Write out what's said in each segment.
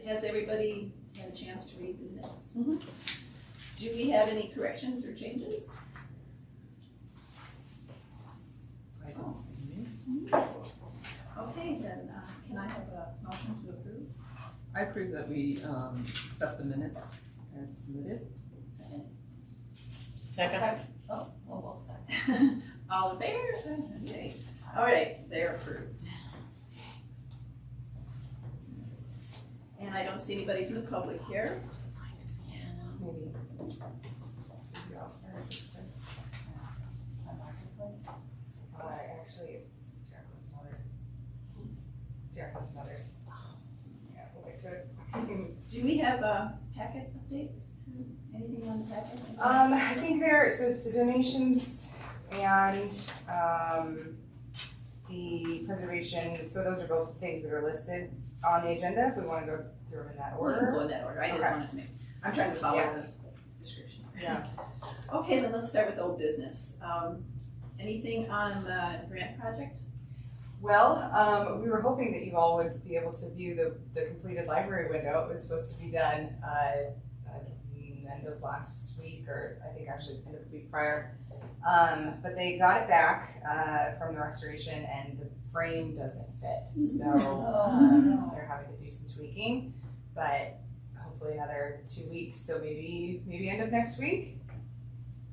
has everybody had a chance to read the minutes? Mhm. Do we have any corrections or changes? I don't see any. Okay, then, can I have a motion to approve? I approve that we accept the minutes as submitted. Second. Oh, both sides. All in favor? Okay. All right, they're approved. And I don't see anybody from the public here. Maybe. Actually, it's Jacqueline's mother's. Yeah, we'll get to it. Do we have packet updates to anything on the packet? I think so it's the donations and the preservation, so those are both things that are listed on the agenda, if we wanna go through them in that We can order. go in that order, I just Okay. wanted to make, I'm trying to follow Yeah. the description. Yeah. Okay, then let's start with old business. Anything on the grant project? Well, we were hoping that you all would be able to view the completed library window. It was supposed to be done end of last week, or I think actually end of the week prior. But they got it back from the restoration, and the frame doesn't fit. So they're having to do some tweaking, but hopefully another 2 weeks. So maybe end of next week.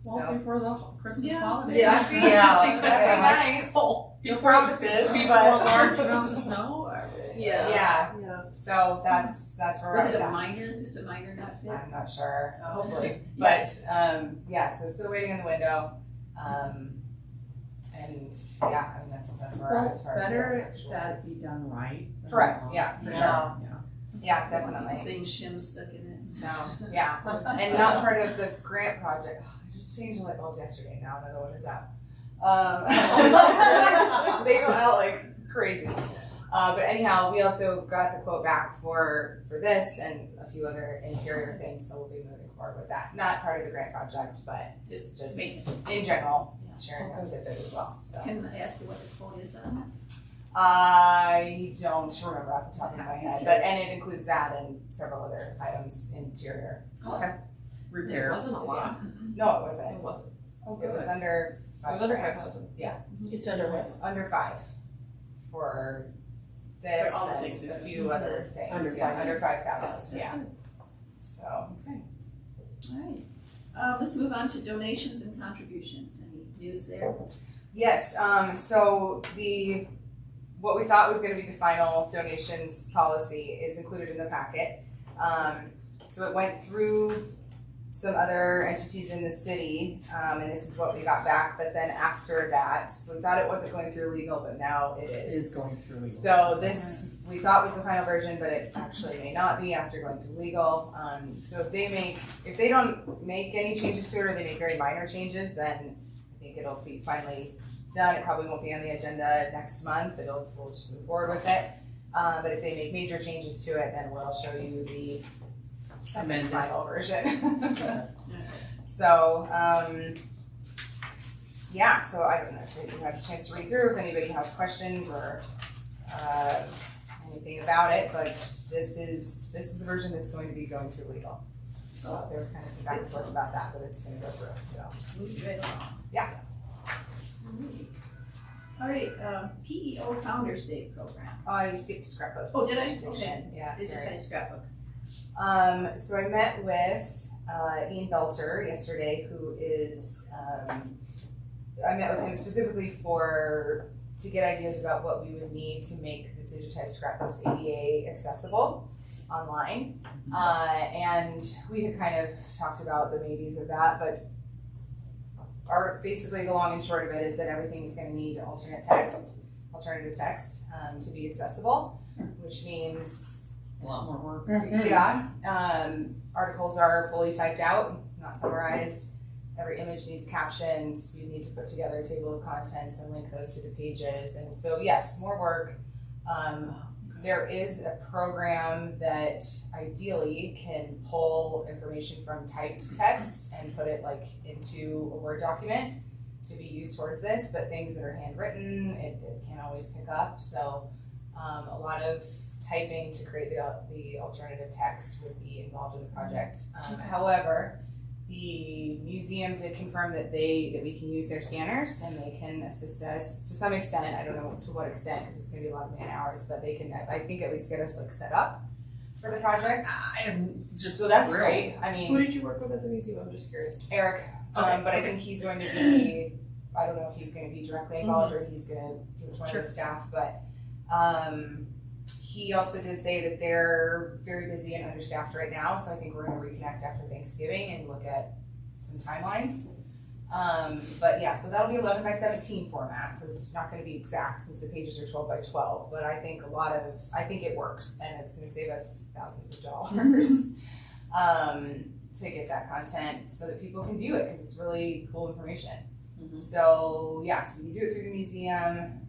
Well, before the Christmas Yeah. holidays. Yeah. That'd be nice. Cool. No promises, Before but large amounts of snow. yeah. So that's where we're Was at. it just a minor not fit? I'm not sure, Oh. hopefully, Yeah. but, yeah, so still waiting in the window, and, yeah, I mean, that's where we're at as far as. Better the actual- that be done right. than Correct, wrong. yeah, for Yeah. sure. Yeah. Yeah, definitely, Saying shim stuck in it. so, yeah, and not part of the grant project, I just changed the light bulbs yesterday, now another one is out. They go out like crazy. But anyhow, we also got the quote back for this and a few other interior things, so we'll be moving forward with that. Not part of the grant project, but Just just maintenance. in general, Yeah. Sharon goes with it as well, so. Can I ask you what the quote is on that? I don't remember off the top of my Okay. head, but, and it includes that and several other items interior. So- Okay. Repair. It wasn't a lot. No, it wasn't. It wasn't. It was under five. It was under grand. 5,000. Yeah, It's under what? under 5 for this For all the and things a that- few other things. Under Yeah, 5,000. under 5,000, yeah. So, All right. Let's move on to donations and contributions. Any news there? yes, so what we thought was gonna be the final donations policy is included in the packet. So it went through some other entities in the city, and this is what we got back, but then after that, so we thought it wasn't going through legal, but now it It is. is going through legal. So this, we thought was the final version, but it actually may not be after going through legal. So if they don't make any changes to it, or they make very minor changes, then I think it'll be finally done. It probably won't be on the agenda next month, we'll just move forward with it. But if they make major changes to it, then we'll show you the second Amended. final version. So, yeah, so I don't know if you had a chance to read through, if anybody has questions or anything about it, but this is the version that's going to be going through legal. So there was kind of some back and forth about that, but it's gonna go through, so. Move right along. Yeah. All right, PEO Founders Day program. You skipped scrapbook. Oh, did I? Okay. Yeah, sorry. Digitized scrapbook. So I met with Ian Belter yesterday, who is, I met with him specifically to get ideas about what we would need to make the digitized scrapbooks ADA accessible online. And we had kind of talked about the maybes of that, but basically the long and short of it is that everything's gonna need alternative text to be accessible, which means A lot more work. yeah, articles are fully typed out, not summarized. Every image needs captions. We need to put together a table of contents and link those to the pages. And so, yes, more work. There is a program that ideally can pull information from typed text and put it like into a Word document to be used towards this, but things that are handwritten, it can't always pick up. So A lot of typing to create the alternative text would be involved in the project. However, the museum did confirm that we can use their scanners and they can assist us to some extent. I don't know to what extent because it's gonna be a lot of man hours, but they can, I think, at least get us like set up for the project. I am just So that's thrilled. great. I mean, Who did you work with at the museum? I'm just curious. Eric, Okay, but I okay. think he's going to be, I don't know if he's gonna be directly involved or if he's gonna be with one Sure. of the staff, but he also did say that they're very busy and understaffed right now, so I think we're gonna reconnect after Thanksgiving and look at some timelines. But yeah, so that'll be 11 by 17 format, so it's not gonna be exact since the pages are 12 by 12, but I think I think it works and it's gonna save us thousands of dollars to get that content so that people can view it, because it's really cool information. Mhm. So yeah, so we can do it through the museum,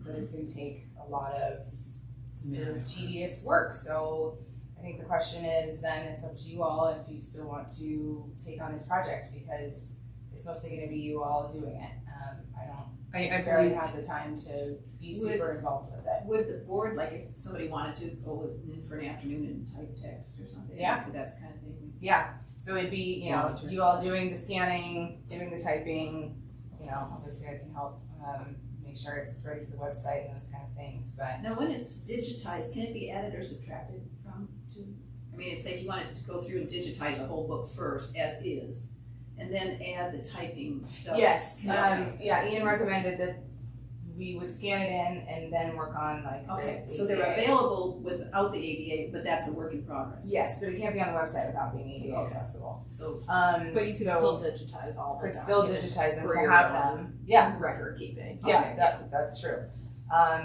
but it's gonna take a lot of sort of tedious work. So I think the question is then it's up to you all if you still want to take on this project, because it's mostly gonna be you all doing it. I don't I necessarily believe, have the time to be super involved with it. Would the board, like if somebody wanted to go in for an afternoon and type text or something? Yeah. That's kind of thing. Yeah, so it'd be, you know, Volunteer. you all doing the scanning, doing the typing, you know, obviously I can help, make sure it's ready for the website and those kind of things, but Now, when it's digitized, can it be added or subtracted from to? I mean, it's like if you wanted to go through and digitize a whole book first as is, and then add the typing stuff. yes, Okay. yeah, Ian recommended that we would scan it in and then work on like Okay, the so they're ADA. available without the ADA, but that's a work in progress. Yes, but it can't be on the website without being ADA Okay. accessible. So, But you can so still digitize all the could still documents digitize them for to your have own them. Yeah, record keeping. yeah, Okay. that's true.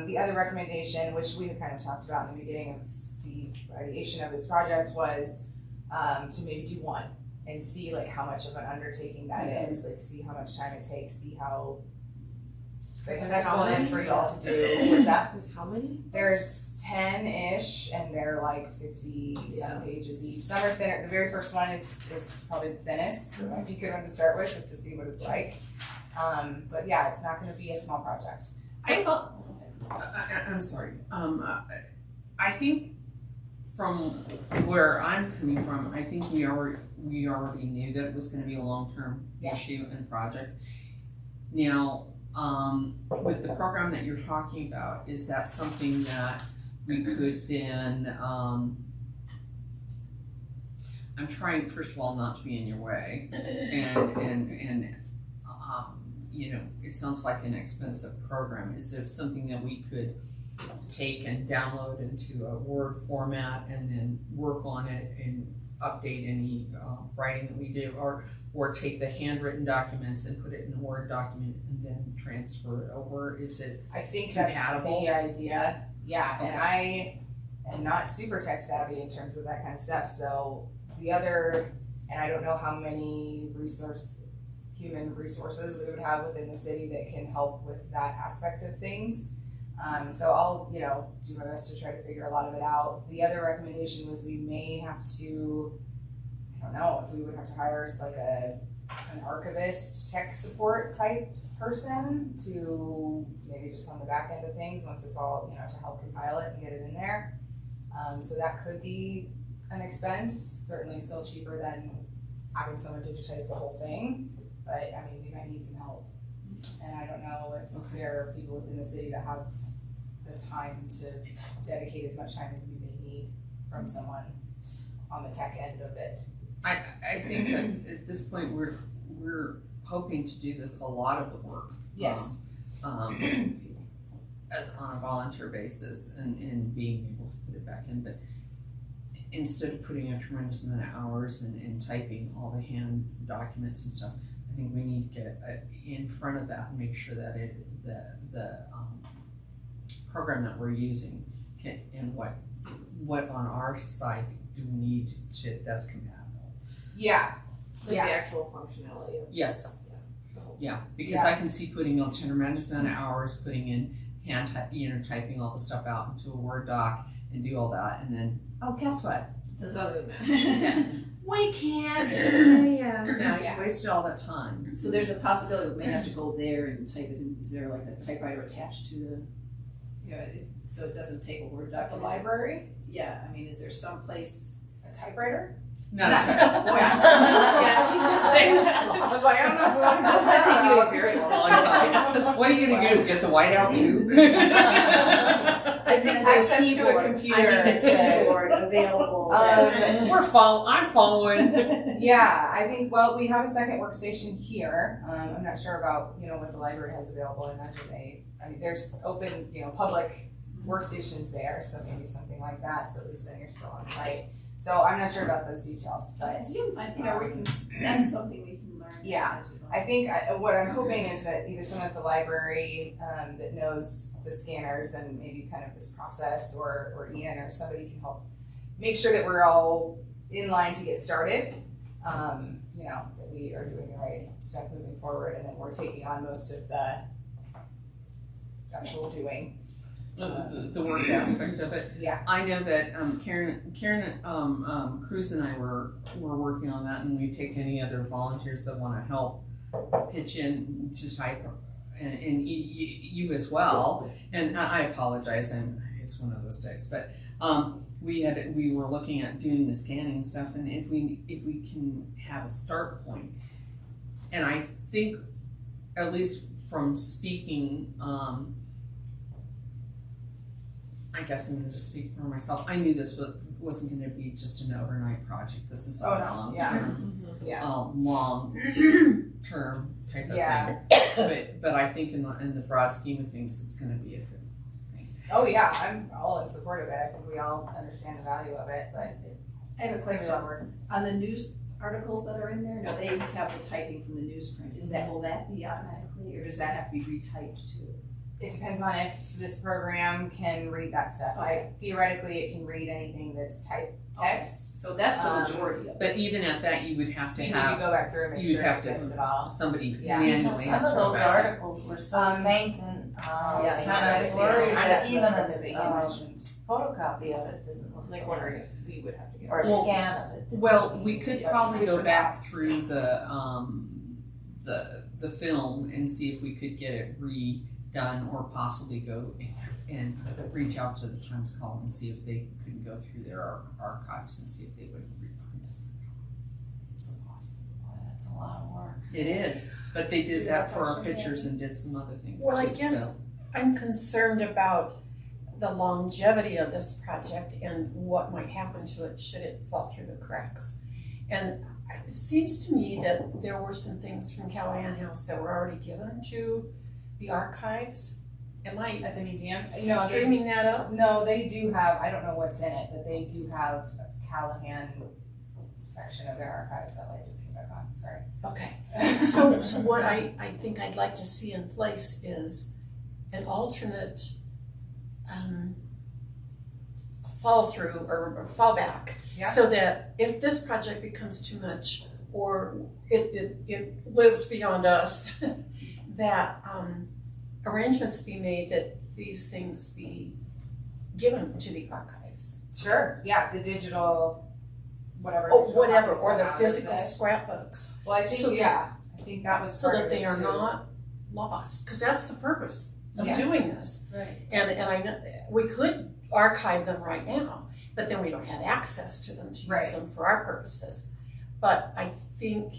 The other recommendation, which we had kind of talked about in the beginning of the ideation of this project, was to maybe do one and see like how much of an undertaking that is, like see how much time it takes, see how accessible it is for y'all to do. What's that? There's how many? There's 10-ish and they're like 50 some pages each. Some are thinner. The very first one is probably the thinnest, so that might be a good one to start with just to see what it's like. But yeah, it's not gonna be a small project. I'm sorry. I think from where I'm coming from, I think we already knew that it was gonna be a long-term Yeah. issue and project. Now, with the program that you're talking about, is that something that we could then, I'm trying, first of all, not to be in your way, and you know, it sounds like an expensive program. Is there something that we could take and download into a Word format and then work on it and update any writing that we do, or take the handwritten documents and put it in a Word document and then transfer it over? Is it I think compatible? that's the idea. Yeah, Okay. and I am not super tech savvy in terms of that kind of stuff. So the other, and I don't know how many human resources we would have within the city that can help with that aspect of things. So I'll, you know, do my best to try to figure a lot of it out. The other recommendation was we may have to, I don't know, if we would have to hire like an archivist, tech support type person to maybe just on the back end of things once it's all, you know, to help compile it and get it in there. So that could be an expense, certainly still cheaper than having someone digitize the whole thing, but I mean, we might need some help. And I don't know if there are people within the city that have the time to dedicate as much time as we may need from someone on the tech end of it. I think that at this point, we're hoping to do this, a lot of the work. Yes. Excuse me, as on a volunteer basis and being able to put it back in, but instead of putting a tremendous amount of hours and typing all the hand documents and stuff, I think we need to get in front of that and make sure that the program that we're using can, and what on our side do we need to, that's compatible. Yeah, Like Yeah. the actual functionality of Yes. the whole. Yeah, because I can see putting a tremendous amount of hours, putting in typing all the stuff out into a Word doc and do all that, and then, oh, guess what? Doesn't match. We can't. Yeah, Yeah. you wasted all that time. So there's a possibility we may have to go there and type it in. Is there like a typewriter attached to the? so it doesn't take a Word At the document? library, Yeah, I mean, is there some place? a typewriter? Not Not- Yeah, she did say that. I was like, I don't know if we want to. That's gonna take you a very long Long time. time. What are you gonna do? Get the white out too? I think access to a computer. I need a keyboard available. I'm following. Yeah, I think, well, we have a second workstation here. I'm not sure about, what the library has available. I imagine there's open, public workstations there, so maybe something like that, so at least then you're still on site. So I'm not sure about those details, but We can, that's something we can learn. Yeah. as we go. I think what I'm hoping is that either someone at the library that knows the scanners and maybe kind of this process, or Ian or somebody can help make sure that we're all in line to get started. That we are doing the right stuff moving forward, and then we're taking on most of the actual doing. The work aspect of it. Yeah. I know that Karen Cruz and I were working on that, and we take any other volunteers that want to help pitch in to type, and you as well. And I apologize, it's one of those days, but we were looking at doing the scanning stuff, and if we can have a start point, and I think at least from speaking. I guess I'm going to just speak for myself. I knew this wasn't going to be just an overnight project. This is a long term type of thing. But I think in the broad scheme of things, it's going to be a good thing. Oh yeah, I'm all in support of it. I think we all understand the value of it, but I have a question. On the news articles that are in there, no, they have the typing from the newsprint. Will that be automatically, or does that have to be retyped too? it depends on if this program can read that stuff. Theoretically, it can read anything that's typed text. So that's the majority of it. But even at that, you would have to You need to have, go back through and make you'd sure have it gets it all. to, somebody Yeah. manually Some of answer those that. articles were so faint and Yes, kind I of blurry that even definitely a photocopy of it didn't look Like so wondering if we would have to get. or a Well, scan of it. didn't Well, look we could good. probably go Picture back box. through the film and see if we could get it redone, or possibly go and reach out to the Times Call and see if they could go through their archives and see if they would reprint us. It's impossible. Boy, that's a lot of work. It is, but they Do did you that have for our questions, pictures and did some other things Well, I too, guess- so. I'm concerned about the longevity of this project and what might happen to it should it fall through the cracks. And it seems to me that there were some things from Callahan House that were already given to the archives. Am I At the museum? No, dreaming that up? No, they do have, I don't know what's in it, but they do have a Callahan section of their archives. That light just came back on, sorry. Okay. So what I think I'd like to see in place is an alternate fall through or fallback. Yeah. So that if this project becomes too much or it lives beyond us, that arrangements be made that these things be given to the archives. Sure, yeah, the digital, whatever. Or digital whatever, copies or they the have of physical this. scrapbooks, Well, I think, so that- I think that was so part that of they it are too. not lost, because that's the purpose of Yes. doing this. Right. And I know, we could archive them right now, but then we don't have access to them to use Right. them for our purposes. But I think,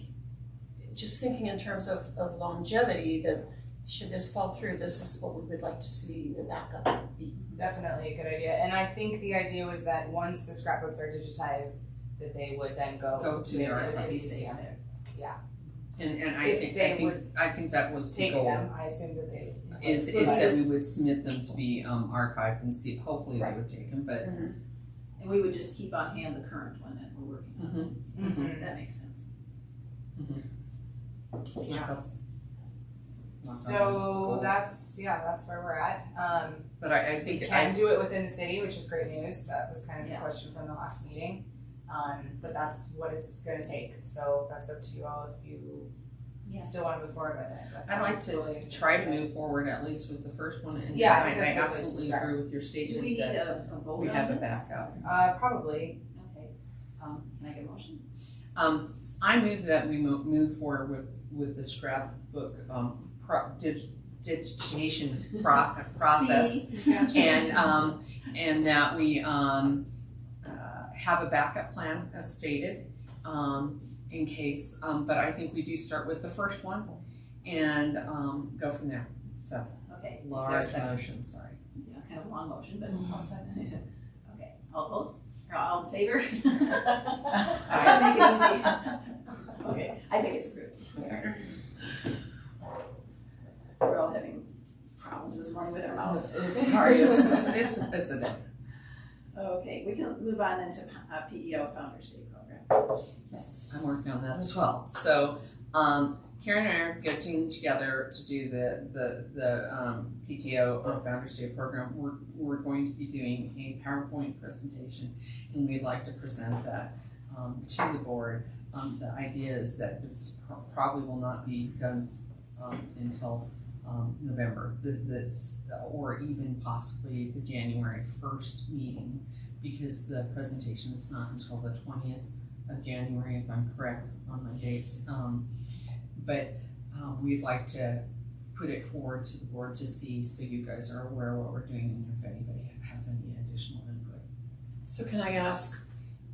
just thinking in terms of longevity, that should this fall through, this is what we would like to see the backup be. Definitely a good idea, and I think the idea was that once the scrapbooks are digitized, that they would then go To the with archive. museum. And I If think, they I think that was the Take goal. them, I assume that they. Is would. that we would submit them to be archived and see, hopefully they Right. would take them, but. And we would just keep on hand the current one that we're working on. Mhm. That makes sense. Yeah. Not So goal. that's where we're at. But I We think, can do it within the city, which is great news. That was kind of the Yeah. question from the last meeting. But that's what it's gonna take, so that's up to you all if you Yeah. still wanna move forward with it. But I'd like I'm to totally try to excited. move forward at least with the first one, and Yeah, I I think that's a good place to absolutely start. agree with your Do statement we need that a vote we on have a this? backup. Probably. Okay. Can I get a motion? I move that we move forward with the scrapbook, digitization process. See? Gotcha. And that we have a backup plan as stated, in case, but I think we do start with the first one and go from there. So, Okay, is there a large second? motion, sorry. Yeah, kind of a long motion, but I'll second. Okay, all opposed? Or all in favor? I'm trying to make it easy. Okay, I think it's approved. We're all having problems this morning with our mouths. It's hard, it's a day. Okay, we can move on into PEO Founders Day program. Yes, I'm working on that as well. So, Karen and I are getting together to do the PTO Founders Day program. We're going to be doing a PowerPoint presentation, and we'd like to present that to the board. The idea is that this probably will not be done until November, or even possibly the January 1st meeting, because the presentation is not until the 20th of January, if I'm correct on my dates. But we'd like to put it forward to the board to see, so you guys are aware of what we're doing and if anybody has any additional input. So can I ask,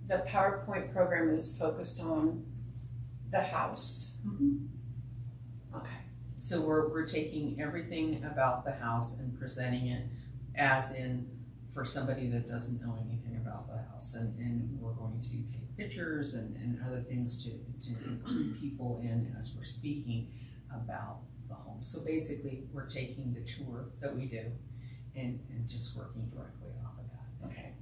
the PowerPoint program is focused on the house? Okay. So we're taking everything about the house and presenting it as in for somebody that doesn't know anything about the house, and we're going to take pictures and other things to include people in as we're speaking about the home. So basically, we're taking the tour that we do and just working directly off of that. Okay.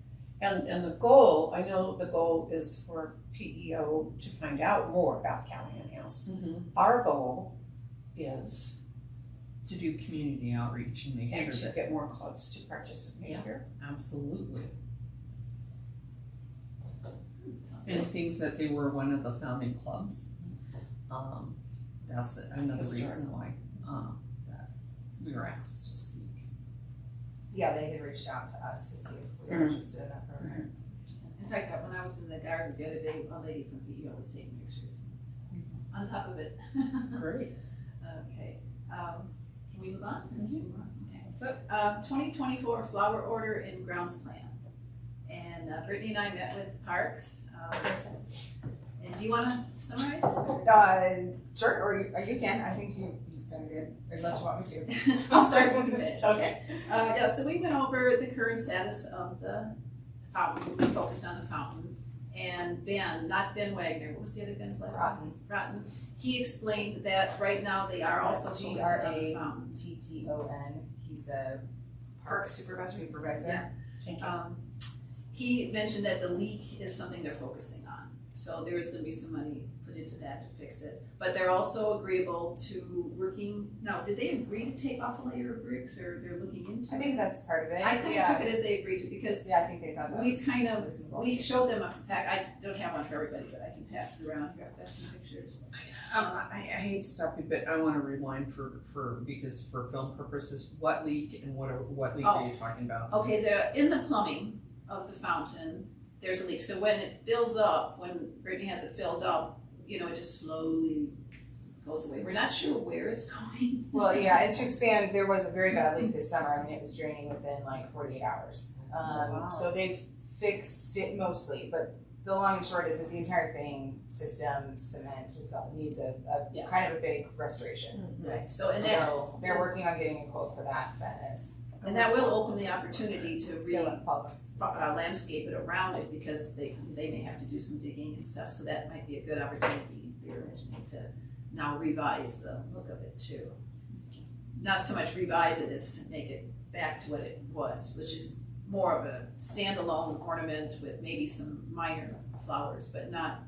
And the goal, I know the goal is for PEO to find out more about Callahan House. Our goal is, To do community outreach and make and sure to that get more clubs to participate here. absolutely. Sounds And it seems that they were one of the founding clubs. That's another reason why that we were asked to speak. Yeah, they had reached out to us to see if we were interested in that program. In fact, when I was in the gardens the other day, a lady from PEO was taking pictures. On top of it. Great. Okay, can we move on? Okay, so, 2024 flower order and grounds plan. And Brittany and I met with Parks, and do you wanna summarize it? Sure, or you can, I think you've been good, unless you want me to. I'll start, you can finish. Okay. Yeah, so we went over the current status of the fountain, we focused on the fountain. And Ben, not Ben Wagner, what was the other Ben's last name? Rotten. He explained that right now they are also focusing on the fountain. GRATTON, he's a park supervisor. Yeah. Thank you. He mentioned that the leak is something they're focusing on. So there is gonna be some money put into that to fix it. But they're also agreeable to working, now, did they agree to take off a layer of bricks, or they're looking into it? I think that's part of it. I kind of took it as they agreed to, because Yeah, I think they thought that we was kind of, reasonable. we showed them a pack, I don't have one for everybody, but I can pass it around, here, I've got some pictures. I hate to stop you, but I want to rewind because for film purposes, what leak and what leak are you talking about? Okay, in the plumbing of the fountain, there's a leak, so when it fills up, when Brittany has it filled up, you know, it just slowly goes away. We're not sure where it's going. Well, yeah, and to expand, there was a very bad leak this summer. I mean, it was draining within like 48 hours. Wow. So they've fixed it mostly, but the long and short is that the entire thing, system, cement, itself needs a Yeah. kind of a big restoration. Right, so, and that, So they're working on getting a quote for that, and that will open the opportunity to really So follow. landscape it around it, because they may have to do some digging and stuff, so that might be a good opportunity, they're mentioning, to now revise the look of it too. Not so much revise it as make it back to what it was, which is more of a standalone ornament with maybe some minor flowers, but not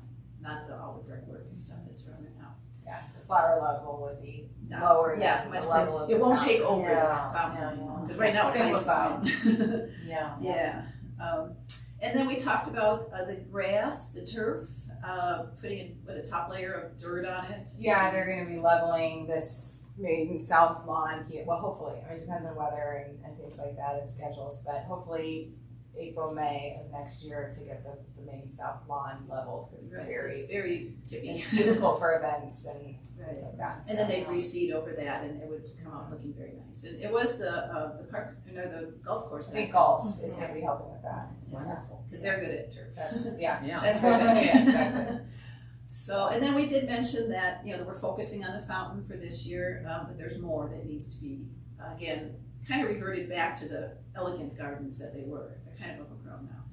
all the brickwork and stuff that's around it now. Yeah, the flower level would be No, lower yeah, than much the level of it the won't fountain. take over the Yeah, fountain, yeah. because right now it's Simplified. fine. Yeah. Yeah, and then we talked about the grass, the turf, putting a top layer of dirt on it. Yeah, they're gonna be leveling this main south lawn here, well, hopefully, I mean, it depends on weather and things like that and schedules, but hopefully April, May of next year to get the main south lawn leveled, because it's very tippy. it's difficult for events and Right. things like that. And then So, they'd reseed over that and it would come out looking very nice. And it was the park, the golf course. I think golf is gonna be helping with that. Wonderful. Because they're good at turf. That's, yeah, Yeah. that's good, yeah, exactly. So, and then we did mention that, we're focusing on the fountain for this year, but there's more that needs to be, again, kind of reverted back to the elegant gardens that they were. They're kind of overgrown now.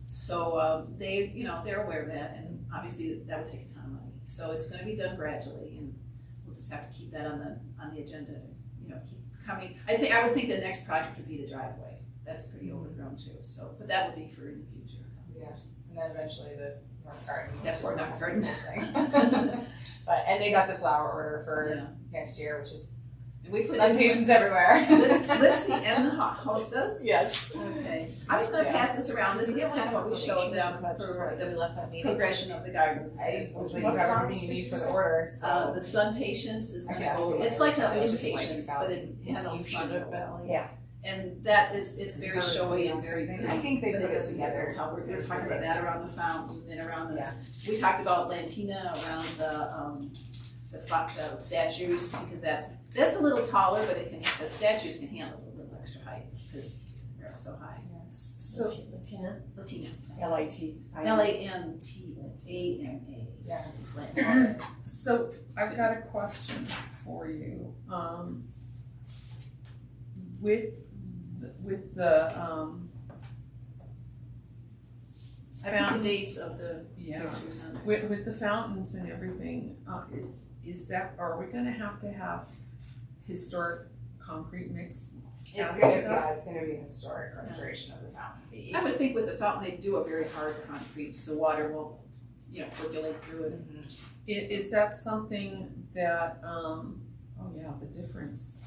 So, they're aware of that, and obviously that would take a ton of money. So it's gonna be done gradually, and we'll just have to keep that on the agenda, keep coming. I would think the next project would be the driveway. That's pretty overgrown too, so, but that would be for in the future. Yes, and then eventually the North Garden. That's which is North a Garden. thing. But, and they got the flower order for Yeah. next year, which is And we put sun in patients everywhere. Lindsay and the hostas. Yes. Okay, I'm just gonna pass this around. This is kind of what we showed them for the progression of the gardens. I was like, you have everything you need for the order, so. The sun patience is I gonna can't go, see it's it. like an It was just like impatience, about but it handles sun real well. Yeah. And that is, it's very showy and very pretty. I think they But put it doesn't get together. real tall. We're talking about that around the fountain and around the, Yeah. we talked about Lantina around the statues, because that's a little taller, but the statues can handle a little extra height, because they're so high. So, Latina, Latina. L-I-T-I-N. Lantana. Yeah. So I've got a question for you. With the I found the dates of the yeah, pictures on it. with the fountains and everything, are we gonna have to have historic concrete mix? It's gonna be a historic restoration of the fountain. I would think with the fountain, they do a very hard concrete, so water won't, percolate through it. Is that something that, oh yeah, the difference.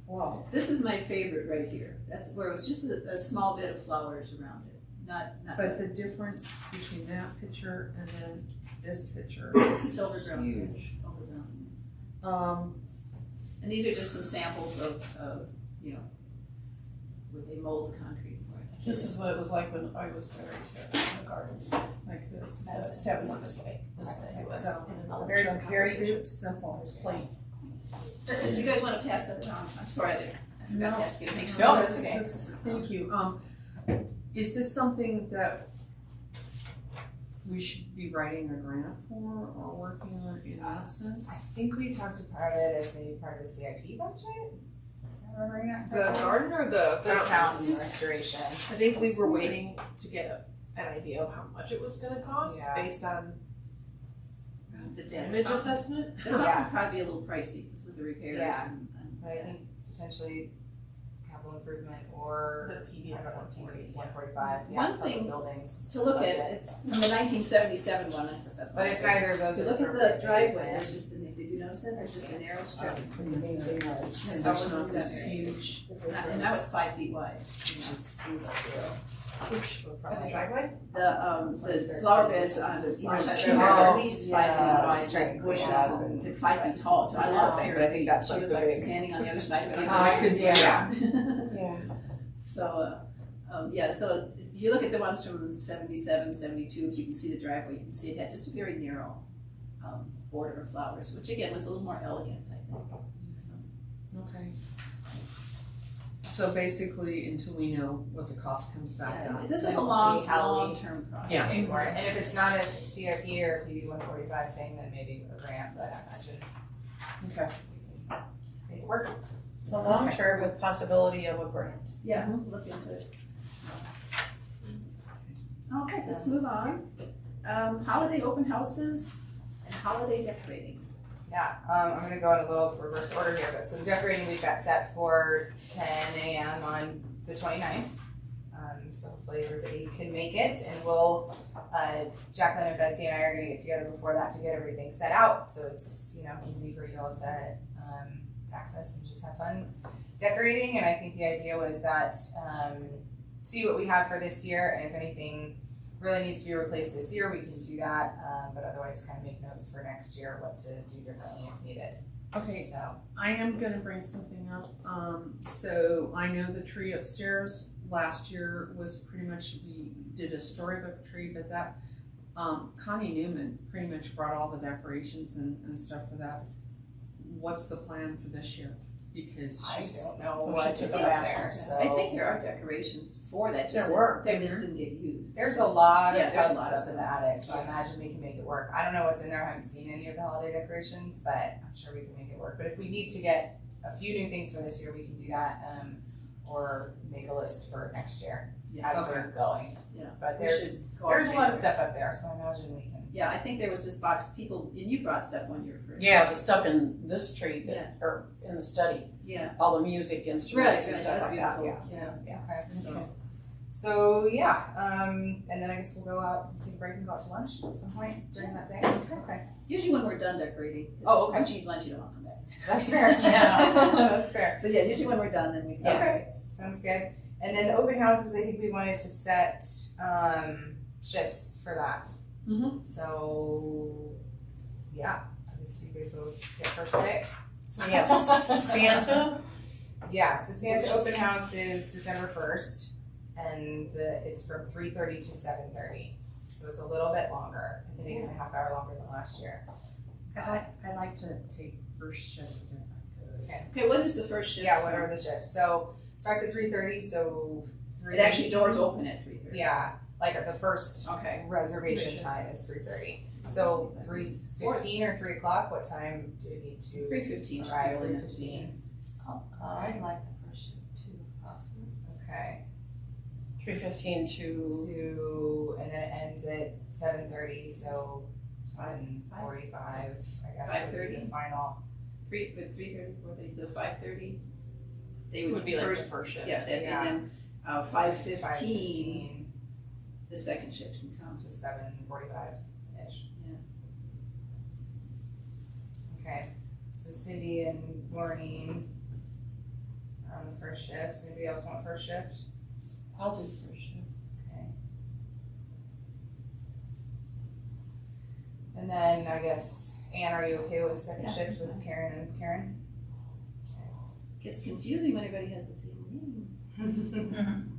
Wow. This is my favorite right here. That's where it was just a small bit of flowers around it, not. But the difference between that picture and then this picture It's is overgrown. huge. It's overgrown. And these are just some samples of where they mold the concrete for it. This is what it was like when I was there in the gardens. like this. That's 7 months away. This way. So, Very simple. plain. So if you guys wanna pass that around, I'm sorry, I forgot to ask you to make No, sure. it's okay. Thank you. Is this something that we should be writing a grant for or working on in that I sense? think we talked about it as maybe part of the CIP budget. Am I remembering that The correctly? garden or the The fountain restoration. I think we were waiting to get an idea of how much it was gonna cost Yeah. based on The damage fountain. assessment. The fountain Yeah. would probably be a little pricey, because with the repairs Yeah. and. But I think potentially capital improvement or, The I PD. don't know, 145, One public thing buildings. To look budget. at, it's from the 1977 one, I guess that's. But if neither of those If is you look at appropriate, the driveway, then- there's just, did you notice that, there's just a narrow strip. And there's not this huge. And now it's 5 feet wide. Which, on the driveway? The flower beds on the east side Oh, are at least 5 yeah, feet wide, right. bushes, Yeah. and they're 5 feet tall. So I lost my But I think that's She like was the like big. standing on the other side of it. I could see Yeah. Yeah. So, so if you look at the ones from 77, 72, if you can see the driveway, you can see it had just a very narrow border of flowers, which again was a little more elegant, I think. So, Okay. So basically, until we know what the cost comes back yeah, out. this is And a we'll long, see how we long-term project. Yeah. Pay for it. And if it's not a CIP or a PB 145 thing, then maybe a grant, but I imagine Okay. make it work. So long-term with possibility of a grant. Yeah, look into it. Okay, let's move on. Holiday open houses and holiday decorating. Yeah, I'm gonna go in a little reverse order here, but so the decorating we've got set for 10 a.m. on the 29th. So hopefully everybody can make it, and we'll, Jacqueline and Betsy and I are gonna get together before that to get everything set out, so it's, easy for you all to, access and just have fun decorating. And I think the idea was that, see what we have for this year, and if anything really needs to be replaced this year, we can do that, but otherwise kind of make notes for next year, what to do differently if needed. Okay, So, I am gonna bring something up. So I know the tree upstairs last year was pretty much, we did a storybook tree, but that, Connie Newman pretty much brought all the decorations and stuff for that. What's the plan for this year? Because I she's, don't know Oh, what she to took put it up out. there, so. I think there are decorations for that, just There were. they just didn't get used. There's a lot Yeah, of there's a tub lot of stuff in the stuff. attic, so I imagine we can make it work. I don't know what's in there, I haven't seen any of the holiday decorations, but I'm sure we can make it work. But if we need to get a few new things for this year, we can do that, or make a list for next year Yeah, as okay. we're going. Yeah. But We there's should a lot of coordinate. stuff up there, so I imagine we can. Yeah, I think there was just box people, and you brought stuff one year for. Yeah, the stuff in this tree, Yeah. or in the study, Yeah, all the music instruments and right, stuff that's like that, beautiful. yeah. Yeah. Okay. So, So yeah, and then I guess we'll go out and take a break and go out to lunch at some point during that day. Okay. usually when we're done decorating. 'cause Oh, okay. Once you eat lunch, you don't want to come back. That's fair. Yeah, that's fair. So yeah, usually when we're done, then we say. Okay, sounds good. And then the open houses, I think we wanted to set shifts for that. Mhm. So yeah, I guess you guys will get first pick. So we have Santa, Yeah, so Santa open house is December 1st, and it's from 3:30 to 7:30. So it's a little bit longer. I think it's a half hour longer than last year. I like to take first shift if I could. Okay, what is the first shift? Yeah, what are the shifts? So starts at 3:30, so It actually doors open at 3:30. Yeah, like at the first Okay. reservation time is 3:30. So 3:15 or 3 o'clock, what time do we need to 3:15 should be arrive? really enough. 3:15, Oh, I'd like the first shift too, if possible. okay. 3:15 to, And then it ends at 7:30, so 7:45, I guess. would be 5:30? the final. 3:30, 4:30, so 5:30. They would Would be like first. the first shift. Yeah, and Yeah. then 5:15. 5:15 The second shift can come. to 7:45-ish. Yeah. Okay, so Cindy and Maureen are on the first shift. Does anybody else want first shift? I'll do first shift. Okay. And then I guess, Anne, are you okay with second Yeah. shift with Karen and Karen? Gets confusing when everybody has the same name.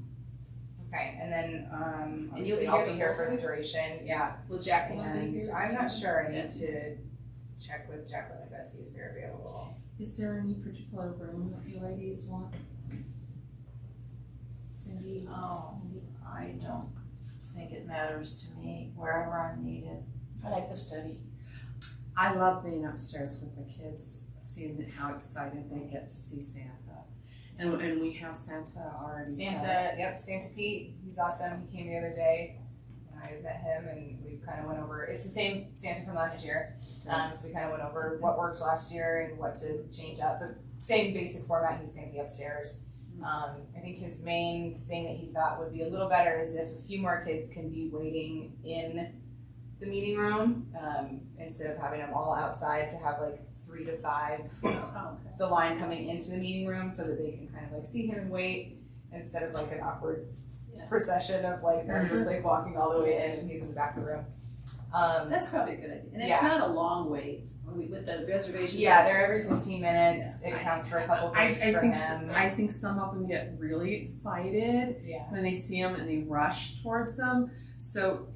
Okay, and then, you'll obviously be I'll here be the here whole for the time? duration, yeah. Will Jacqueline be And here? I'm not sure, I need Yes. to check with Jacqueline and Betsy if they're available. Is there any particular room that you ladies want? Cindy? Oh, I don't think it matters to me, wherever I'm needed. I like the study. I love being upstairs with the kids, seeing how excited they get to see Santa. And we have Santa already set. Santa, yep, Santa Pete, he's awesome, he came the other day. I met him and we kind of went over, it's the same Santa from last year. So we kind of went over what worked last year and what to change up, the same basic format, he's gonna be upstairs. I think his main thing that he thought would be a little better is if a few more kids can be waiting in the meeting room, instead of having them all outside, to have like 3 to 5, Oh, okay. the line coming into the meeting room so that they can kind of like see him and wait, instead of like an awkward Yeah. procession of like they're just like walking all the way in and he's in the back of the room. That's probably a good idea. And it's Yeah. not a long wait with the reservations. Yeah, they're every 15 minutes. It accounts for a couple breaks for think him. I think some of them get really excited Yeah. when they see them and they rush towards them. So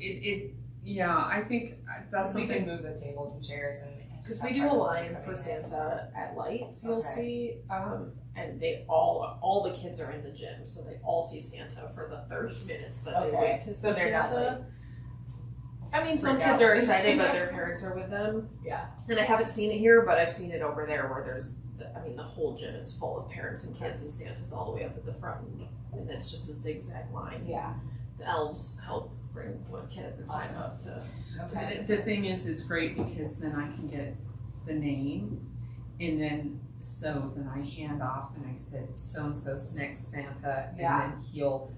yeah, I think that's We can something. move the tables and chairs and. Because just we have do a people line coming for in. Santa at lights, you'll Okay. see, and they all the kids are in the gym, so they all see Santa for the 30 minutes that they Okay, wait to see so they're not, Santa. I mean, some freak kids out. are excited, but their parents are with them. Yeah. And I haven't seen it here, but I've seen it over there where the whole gym is full of parents and kids, and Santa's all the way up at the front, and it's just a zigzag line. Yeah. The elves help bring one kid at a time Awesome. up to. Okay. The thing is, it's great because then I can get the name, and then I hand off and I said, so and so's next Santa, and Yeah. then he'll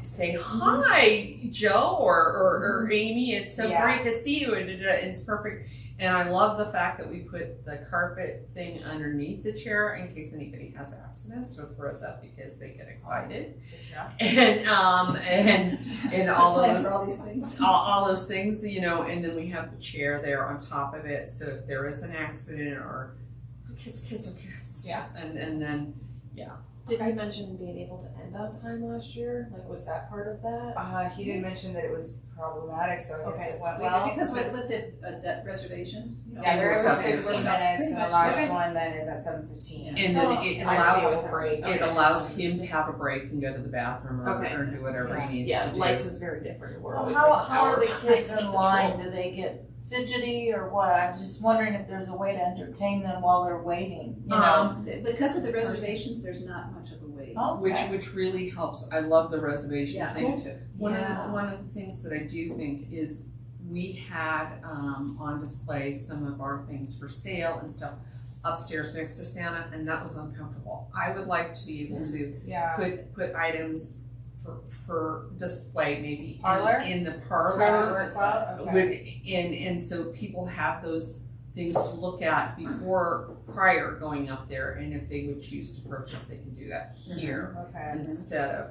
say, hi, Joe or Amy, it's so Yeah. great to see you, and it's perfect. And I love the fact that we put the carpet thing underneath the chair in case anybody has accidents or throws up because they get excited. And all Plan those for all these things. all those things, you know, and then we have the chair there on top of it, so if there is an accident or kids are kids. Yeah. And then Did he mention being able to end on time last year? Like, was that part of that? He didn't mention that it was problematic, so I guess Okay. it went well. Because with the debt reservations, you know. Yeah, there works were out 15 pretty minutes, and the much. last Okay. one then is at 7:15. And So, then it I see allows, a break. it allows him to have a break and go to the bathroom Okay. or do whatever he needs Yeah, to do. lights is very different. We're So always how, like an how are hour the behind kids in schedule. line? Do they get fidgety or what? I was just wondering if there's a way to entertain them while they're waiting, you know? Because of the reservations, there's not much of a wait. Okay. Which really helps. I love the reservation Yeah, I thing. do too. One Yeah. of the things that I do think is we had on display some of our things for sale and stuff upstairs next to Santa, and that was uncomfortable. I would like to be able to Yeah. put items for display maybe Parlor? in the parlor. Okay. And so people have those things to look at prior going up there, and if they would choose to purchase, they can do that here Okay. instead of,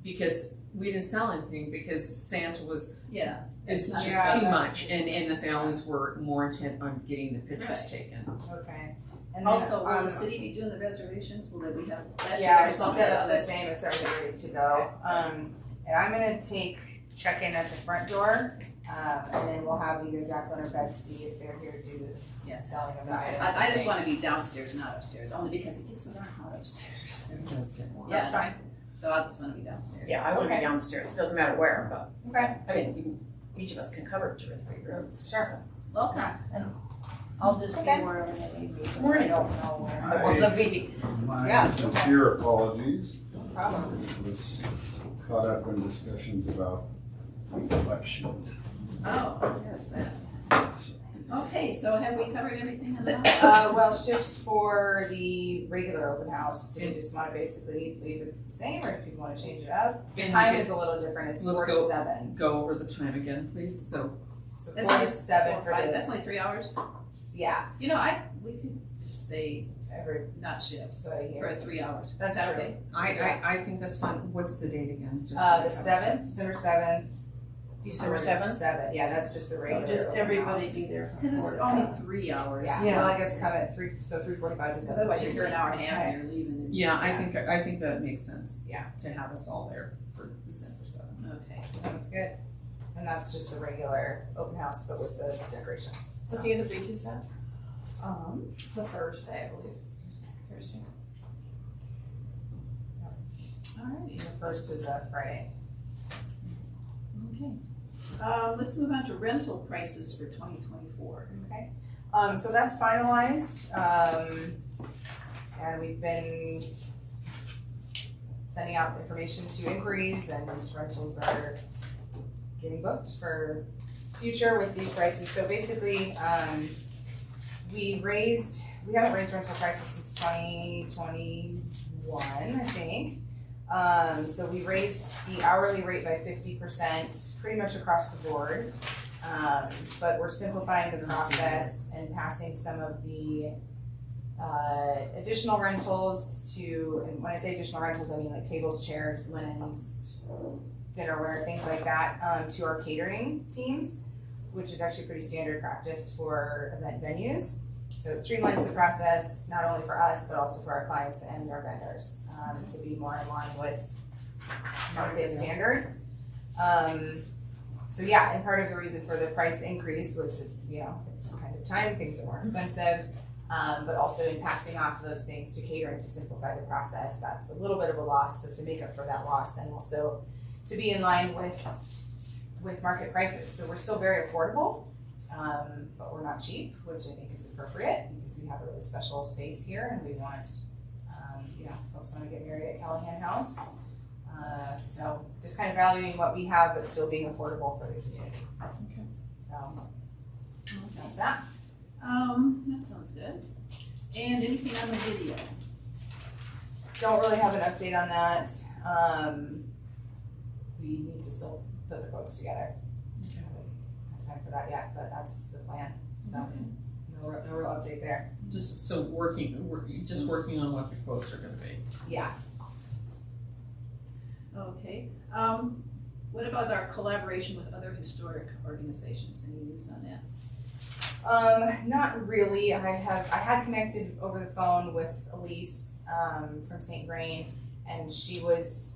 because we didn't sell anything because Santa was, Yeah. it's just Yeah, too that's- much, and the families were more intent on getting the pictures taken. Okay. And then, Also, will the city be doing the reservations? Will we have, last year yeah, or it's something? set up the same, it's already ready to go. Okay. And I'm gonna check in at the front door, and then we'll have either Jacqueline or Betsy if they're here to do the Yeah. selling of the items. I just wanna be downstairs, not upstairs, only because it gets so darn hot upstairs. It does get warm. Yeah, That's fine. So I just wanna be downstairs. Yeah, I wanna be Okay. downstairs, doesn't matter where, but, Okay. I mean, each of us can cover 2 or 3 rooms. Sure. Welcome. I'll just be Okay. wherever they need me. I Morning. don't know where. I wanna be. My Yeah, sincere apologies. No problem. I was caught up in discussions about the election. Oh, yes, that. Okay, so have we covered everything on that? Well, shifts for the regular open house, do we just wanna basically leave it the same, or do people wanna change it up? The And time we is a little different, it's Let's 4 to go. 7. Go over the time again, please, so. So That's 4 to only 7 for That's the, only 3 hours? yeah, You know, we could just say every, not shifts so I hear. for 3 hours. That's Is that true. okay? I think that's fine. What's the date again? Just so The we have it. 7th, December 7th. December 4 to 7th? 7, yeah, that's just the So regular just open everybody house. be there from Because 4 it's to only 7. 3 hours. Yeah, well, I guess come at 3:45 to 7. Otherwise you're here an hour and a half and you're leaving. and- Yeah, I think that makes sense. Yeah. To have us all there for December 7th. Okay. Sounds good. And that's just a regular open house, but with the decorations. What day of the week is that? It's a Thursday, I believe. Thursday. All right. The first is a Friday. Okay. Let's move on to rental prices for 2024. Okay. So that's finalized. And we've been sending out information to inquiries, and these rentals are getting booked for future with these prices. So basically, we haven't raised rental prices since 2021, I think. So we raised the hourly rate by 50%, pretty much across the board. But we're simplifying the process and passing some of the additional rentals to, and when I say additional rentals, I mean like tables, chairs, linens, dinnerware, things like that, to our catering teams, which is actually pretty standard practice for event venues. So it streamlines the process, not only for us, but also for our clients and our vendors, to be more in line with market standards. So yeah, and part of the reason for the price increase was, it's kind of time, things are more expensive. But also in passing off those things to catering to simplify the process, that's a little bit of a loss. So to make up for that loss, and also to be in line with market prices. So we're still very affordable, but we're not cheap, which I think is appropriate because we have a really special space here, and we want, folks want to get married at Callahan House. So just kind of valuing what we have, but still being affordable for the community. Okay. So that's that. That sounds good. And anything on the video? Don't really have an update on that. We need to still put the quotes together. Okay. Haven't had time for that yet, but that's the plan. So Okay. no real update there. Just so working on what the quotes are gonna be. Yeah. Okay. What about our collaboration with other historic organizations? Any news on that? Not really. I had connected over the phone with Elise, from St. Vrain, and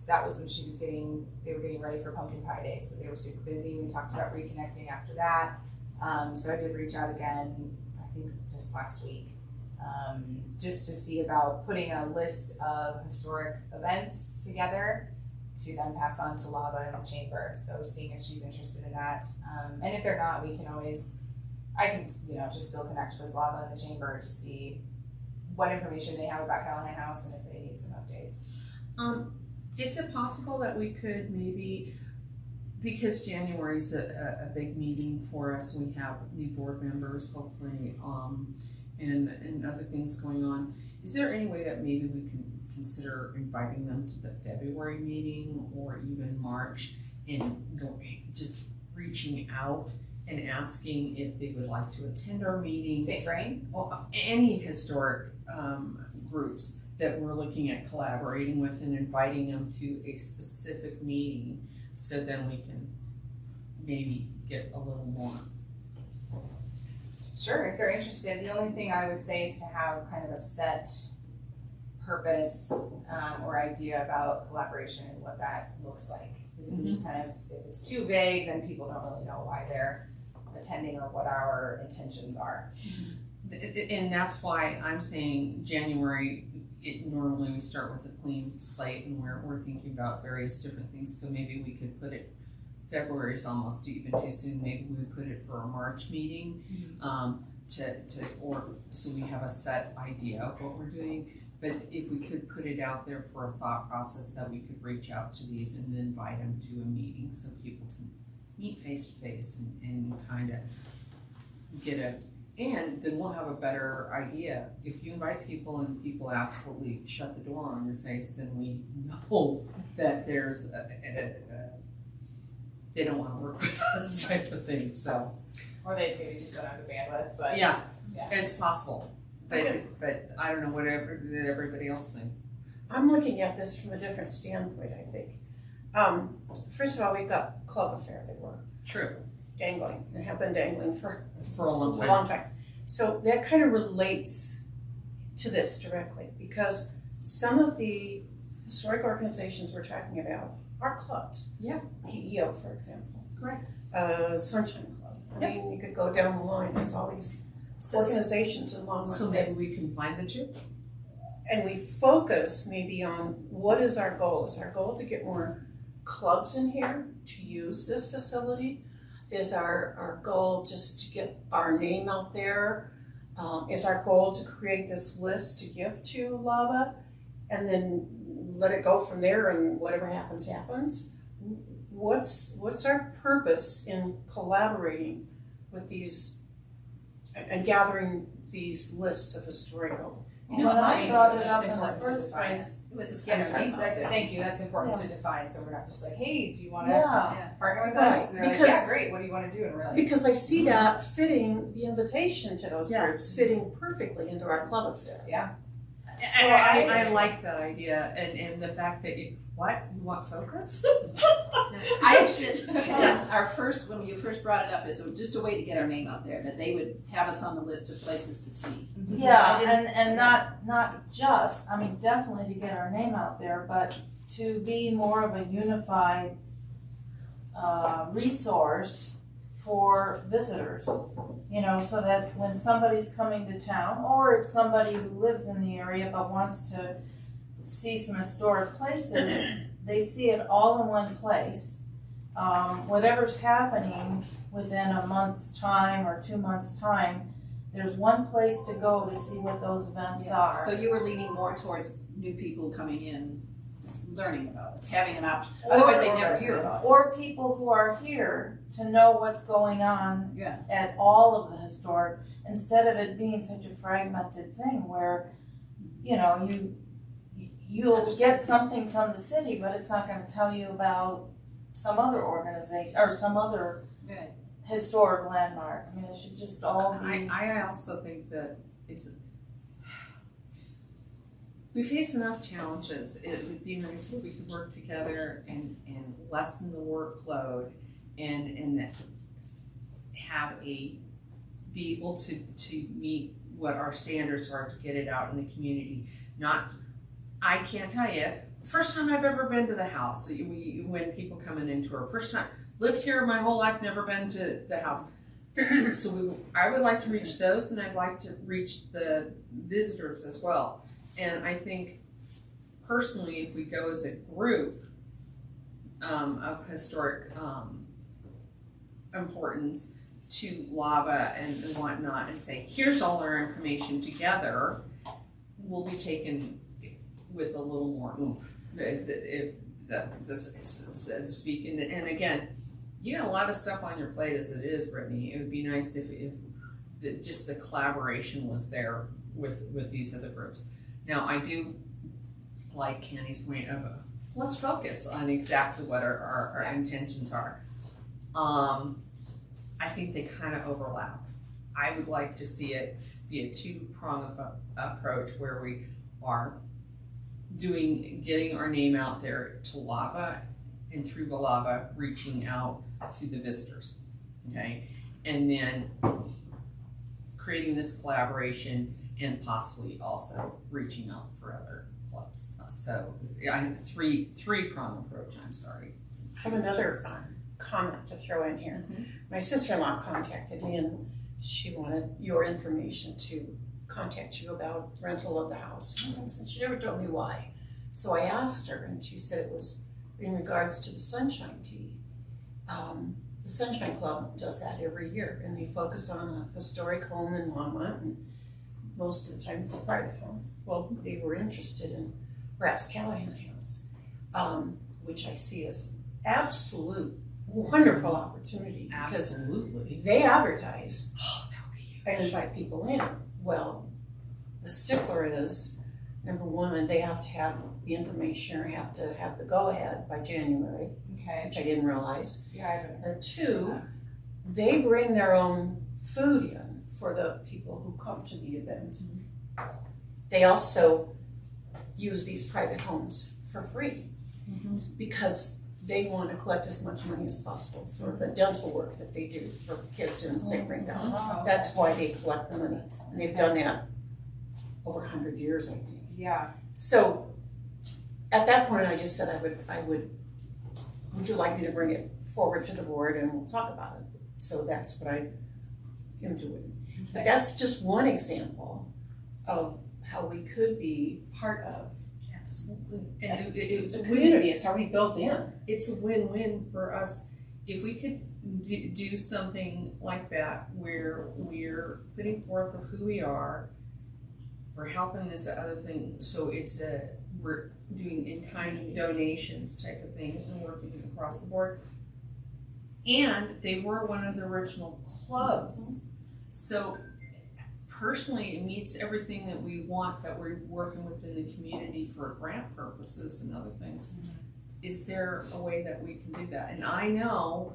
that was when they were getting ready for Pumpkin Pie Day, so they were super busy. We talked about reconnecting after that. So I did reach out again, I think just last week, just to see about putting a list of historic events together to then pass on to Lava and the chamber. So seeing if she's interested in that. And if they're not, I can, just still connect with Lava and the chamber to see what information they have about Callahan House and if they need some updates. Is it possible that we could maybe, because January's a big meeting for us, we have new board members hopefully, and other things going on. Is there any way that maybe we can consider inviting them to the February meeting or even March and just reaching out and asking if they would like to attend our meeting? St. Vrain? Well, any historic groups that we're looking at collaborating with and inviting them to a specific meeting, so then we can maybe get a little more. Sure, if they're interested. The only thing I would say is to have kind of a set purpose or idea about collaboration and what that looks like. Because if you just if it's too vague, then people don't really know why they're attending or what our intentions are. And that's why I'm saying January, normally we start with a clean slate and we're thinking about various different things. So maybe we could put it, February is almost even too soon, maybe we put it for a March meeting, so we have a set idea of what we're doing. But if we could put it out there for a thought process that we could reach out to these and invite them to a meeting so people can meet face to face and kind of and then we'll have a better idea. If you invite people and people absolutely shut the door on your face, then we know that there's they don't want to work with us type of thing. So, Or they maybe just don't have the bandwidth, but yeah, yeah. it's possible. But I don't know what everybody else think. I'm looking at this from a different standpoint, I think. First of all, we've got Club Affair that we're True. dangling, and have been dangling for For a a long time. long time. So that kind of relates to this directly, because some of the historic organizations we're talking about are clubs. Yeah. PEO, for example. Correct. Sunshine Club. I mean, you could go down the line, there's all these organizations along So with it. maybe we combine the two? And we focus maybe on what is our goal? Is our goal to get more clubs in here to use this facility? Is our goal just to get our name out there? Is our goal to create this list to give to Lava and then let it go from there and whatever happens, happens? What's our purpose in collaborating with these and gathering these lists of historical? When I brought it up in it's the important to first define place, It was just get our name out there. Thank you, that's important to define, so we're not just like, hey, do you wanna yeah, partner with Right, us? And they're like, because- yeah, great, what do you wanna do? And we're like, Because I see that fitting the invitation to those Yes. groups, fitting perfectly into our club affair. So I like that idea and the fact that you want focus? I actually took this, when you first brought it up, as just a way to get our name out there, that they would have us on the list of places to see. yeah, and not just, I mean, definitely to get our name out there, but to be more of a unified resource for visitors, so that when somebody's coming to town, or it's somebody who lives in the area but wants to see some historic places, they see it all in one place. Whatever's happening within a month's time or 2 months' time, there's one place to go to see what those events are. So you were leaning more towards new people coming in, learning about us, having an option, otherwise they never hear about us. Or people who are here to know what's going on Yeah. at all of the historic, instead of it being such a fragmented thing where, you'll get something from the city, but it's not gonna tell you about some other organization or some other Right. historic landmark. I mean, it should just all be. I also think that we face enough challenges. It would be nice if we could work together and lessen the workload and have a be able to meet what our standards are to get it out in the community. I can't tell you, the first time I've ever been to the house, when people come in and tour, first time, lived here my whole life, never been to the house. So I would like to reach those, and I'd like to reach the visitors as well. And I think personally, if we go as a group of historic importance to lava and whatnot, and say, here's all our information together, will be taken with a little more oomph, if this so to speak. And again, you got a lot of stuff on your plate as it is, Brittany. It would be nice if just the collaboration was there with these other groups. Now, I do like Candy's point of let's focus on exactly what our intentions are. I think they kind of overlap. I would like to see it be a two-pronged approach where we are getting our name out there to lava, and through the lava reaching out to the visitors, okay? And then creating this collaboration and possibly also reaching out for other clubs. So yeah, three-pronged approach, I'm sorry. I have another comment to throw in here. Mm-hmm. My sister-in-law contacted me and she wanted your information to contact you about rental of the house. And she never told me why. So I asked her and she said it was in regards to the Sunshine Tea. The Sunshine Club does that every year, and they focus on a historic home in Longmont, and most of the time it's a private home. Well, they were interested in perhaps Callahan House, which I see as absolute wonderful opportunity because Absolutely. they advertise Oh, that would be huge. and invite people in. Well, the stickler is, number one, they have to have the information or have to have the go-ahead by January, Okay. which I didn't realize. Yeah, I haven't. And two, they bring their own food in for the people who come to the event. They also use these private homes for free because they want to collect as much money as possible for the dental work that they do for kids in St. Bringdown. Oh, That's why they collect the money, and they've done that over 100 years, I think. Yeah. So at that point, I just said would you like me to bring it forward to the board and we'll talk about it? So that's what I am doing. But that's just one example of how we could be part of Absolutely. And it's the community. It's already built in. it's a win-win for us if we could do something like that where we're putting forth of who we are, we're helping this other thing, so we're doing in-kind donations type of thing and working across the board. And they were one of the original clubs, so personally it meets everything that we want, that we're working within the community for grant purposes and other things. Is there a way that we can do that? And I know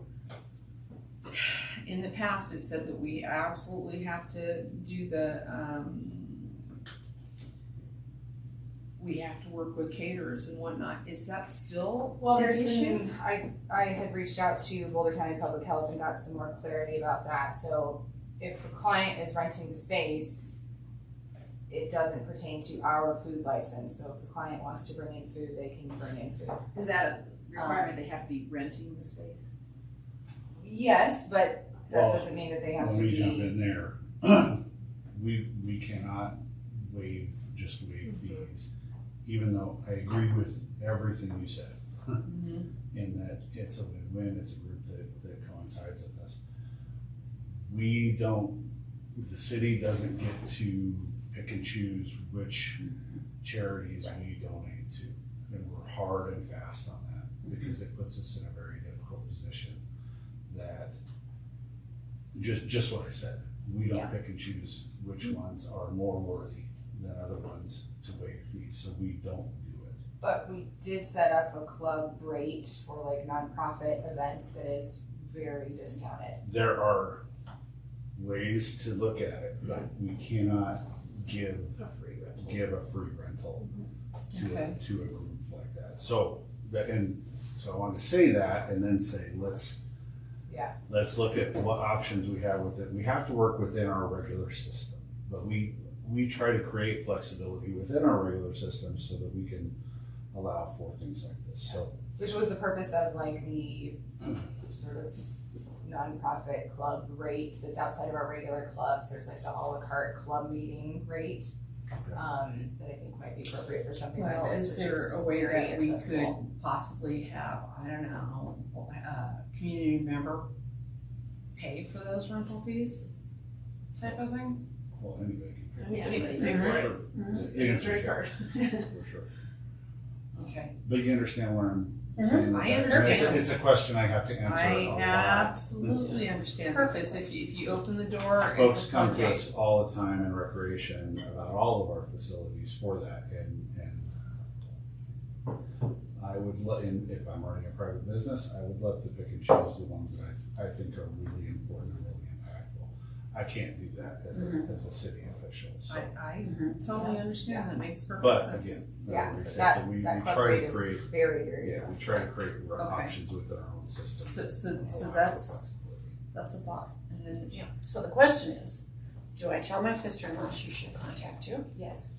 in the past it said that we absolutely have to do we have to work with caterers and whatnot. Is that still Well, an there's issue? been, I had reached out to Boulder County Public Health and got some more clarity about that. So if the client is renting the space, it doesn't pertain to our food license. So if the client wants to bring in food, they can bring in food. Is that a requirement, they have to be renting the space? Yes, but that Well, doesn't mean that they have Let to me jump be. in there. We cannot waive fees, even though I agree with everything you said. In that it's a win-win, it's a group that coincides with us. The city doesn't get to pick and choose which charities we donate to. And we're hard and fast on that because it puts us in a very difficult position that just what I said, we don't pick and choose which ones are more worthy than other ones to waive fees, so we don't do it. But we did set up a club rate for like nonprofit events that is very discounted. There are ways to look at it, but we cannot give a free rental to a group like that. So I wanted to say that and then say, let's Yeah. Let's look at what options we have with it. We have to work within our regular system, but we try to create flexibility within our regular system so that we can allow for things like this, so. Which was the purpose of like the sort of nonprofit club rate that's outside of our regular clubs. There's like the a la carte club meeting rate, that I think might be appropriate for something like Well, this. is which there a way very that we accessible. could possibly have, I don't know, community member pay for those rental fees type of thing? Well, anybody can. Yeah, anybody For pay for it. sure. The answer is yes, for sure. Okay. But you understand what I'm saying? I And understand. It's a question I have to answer a lot. I absolutely understand, because if you open the door, Folks it's a come to floodgate. us all the time in recreation about all of our facilities for that, and I would and if I'm running a private business, I would love to pick and choose the ones that I think are really important and really impactful. I can't do that as a city official, so. I totally understand, that makes perfect But sense. again, Yeah, we that we club try rate to is create, very, very we accessible. try to create Okay. options within our own system. So and allow for that's flexibility. a thought, and then, Yeah, so the question is, do I tell my sister-in-law she should contact you? Yes.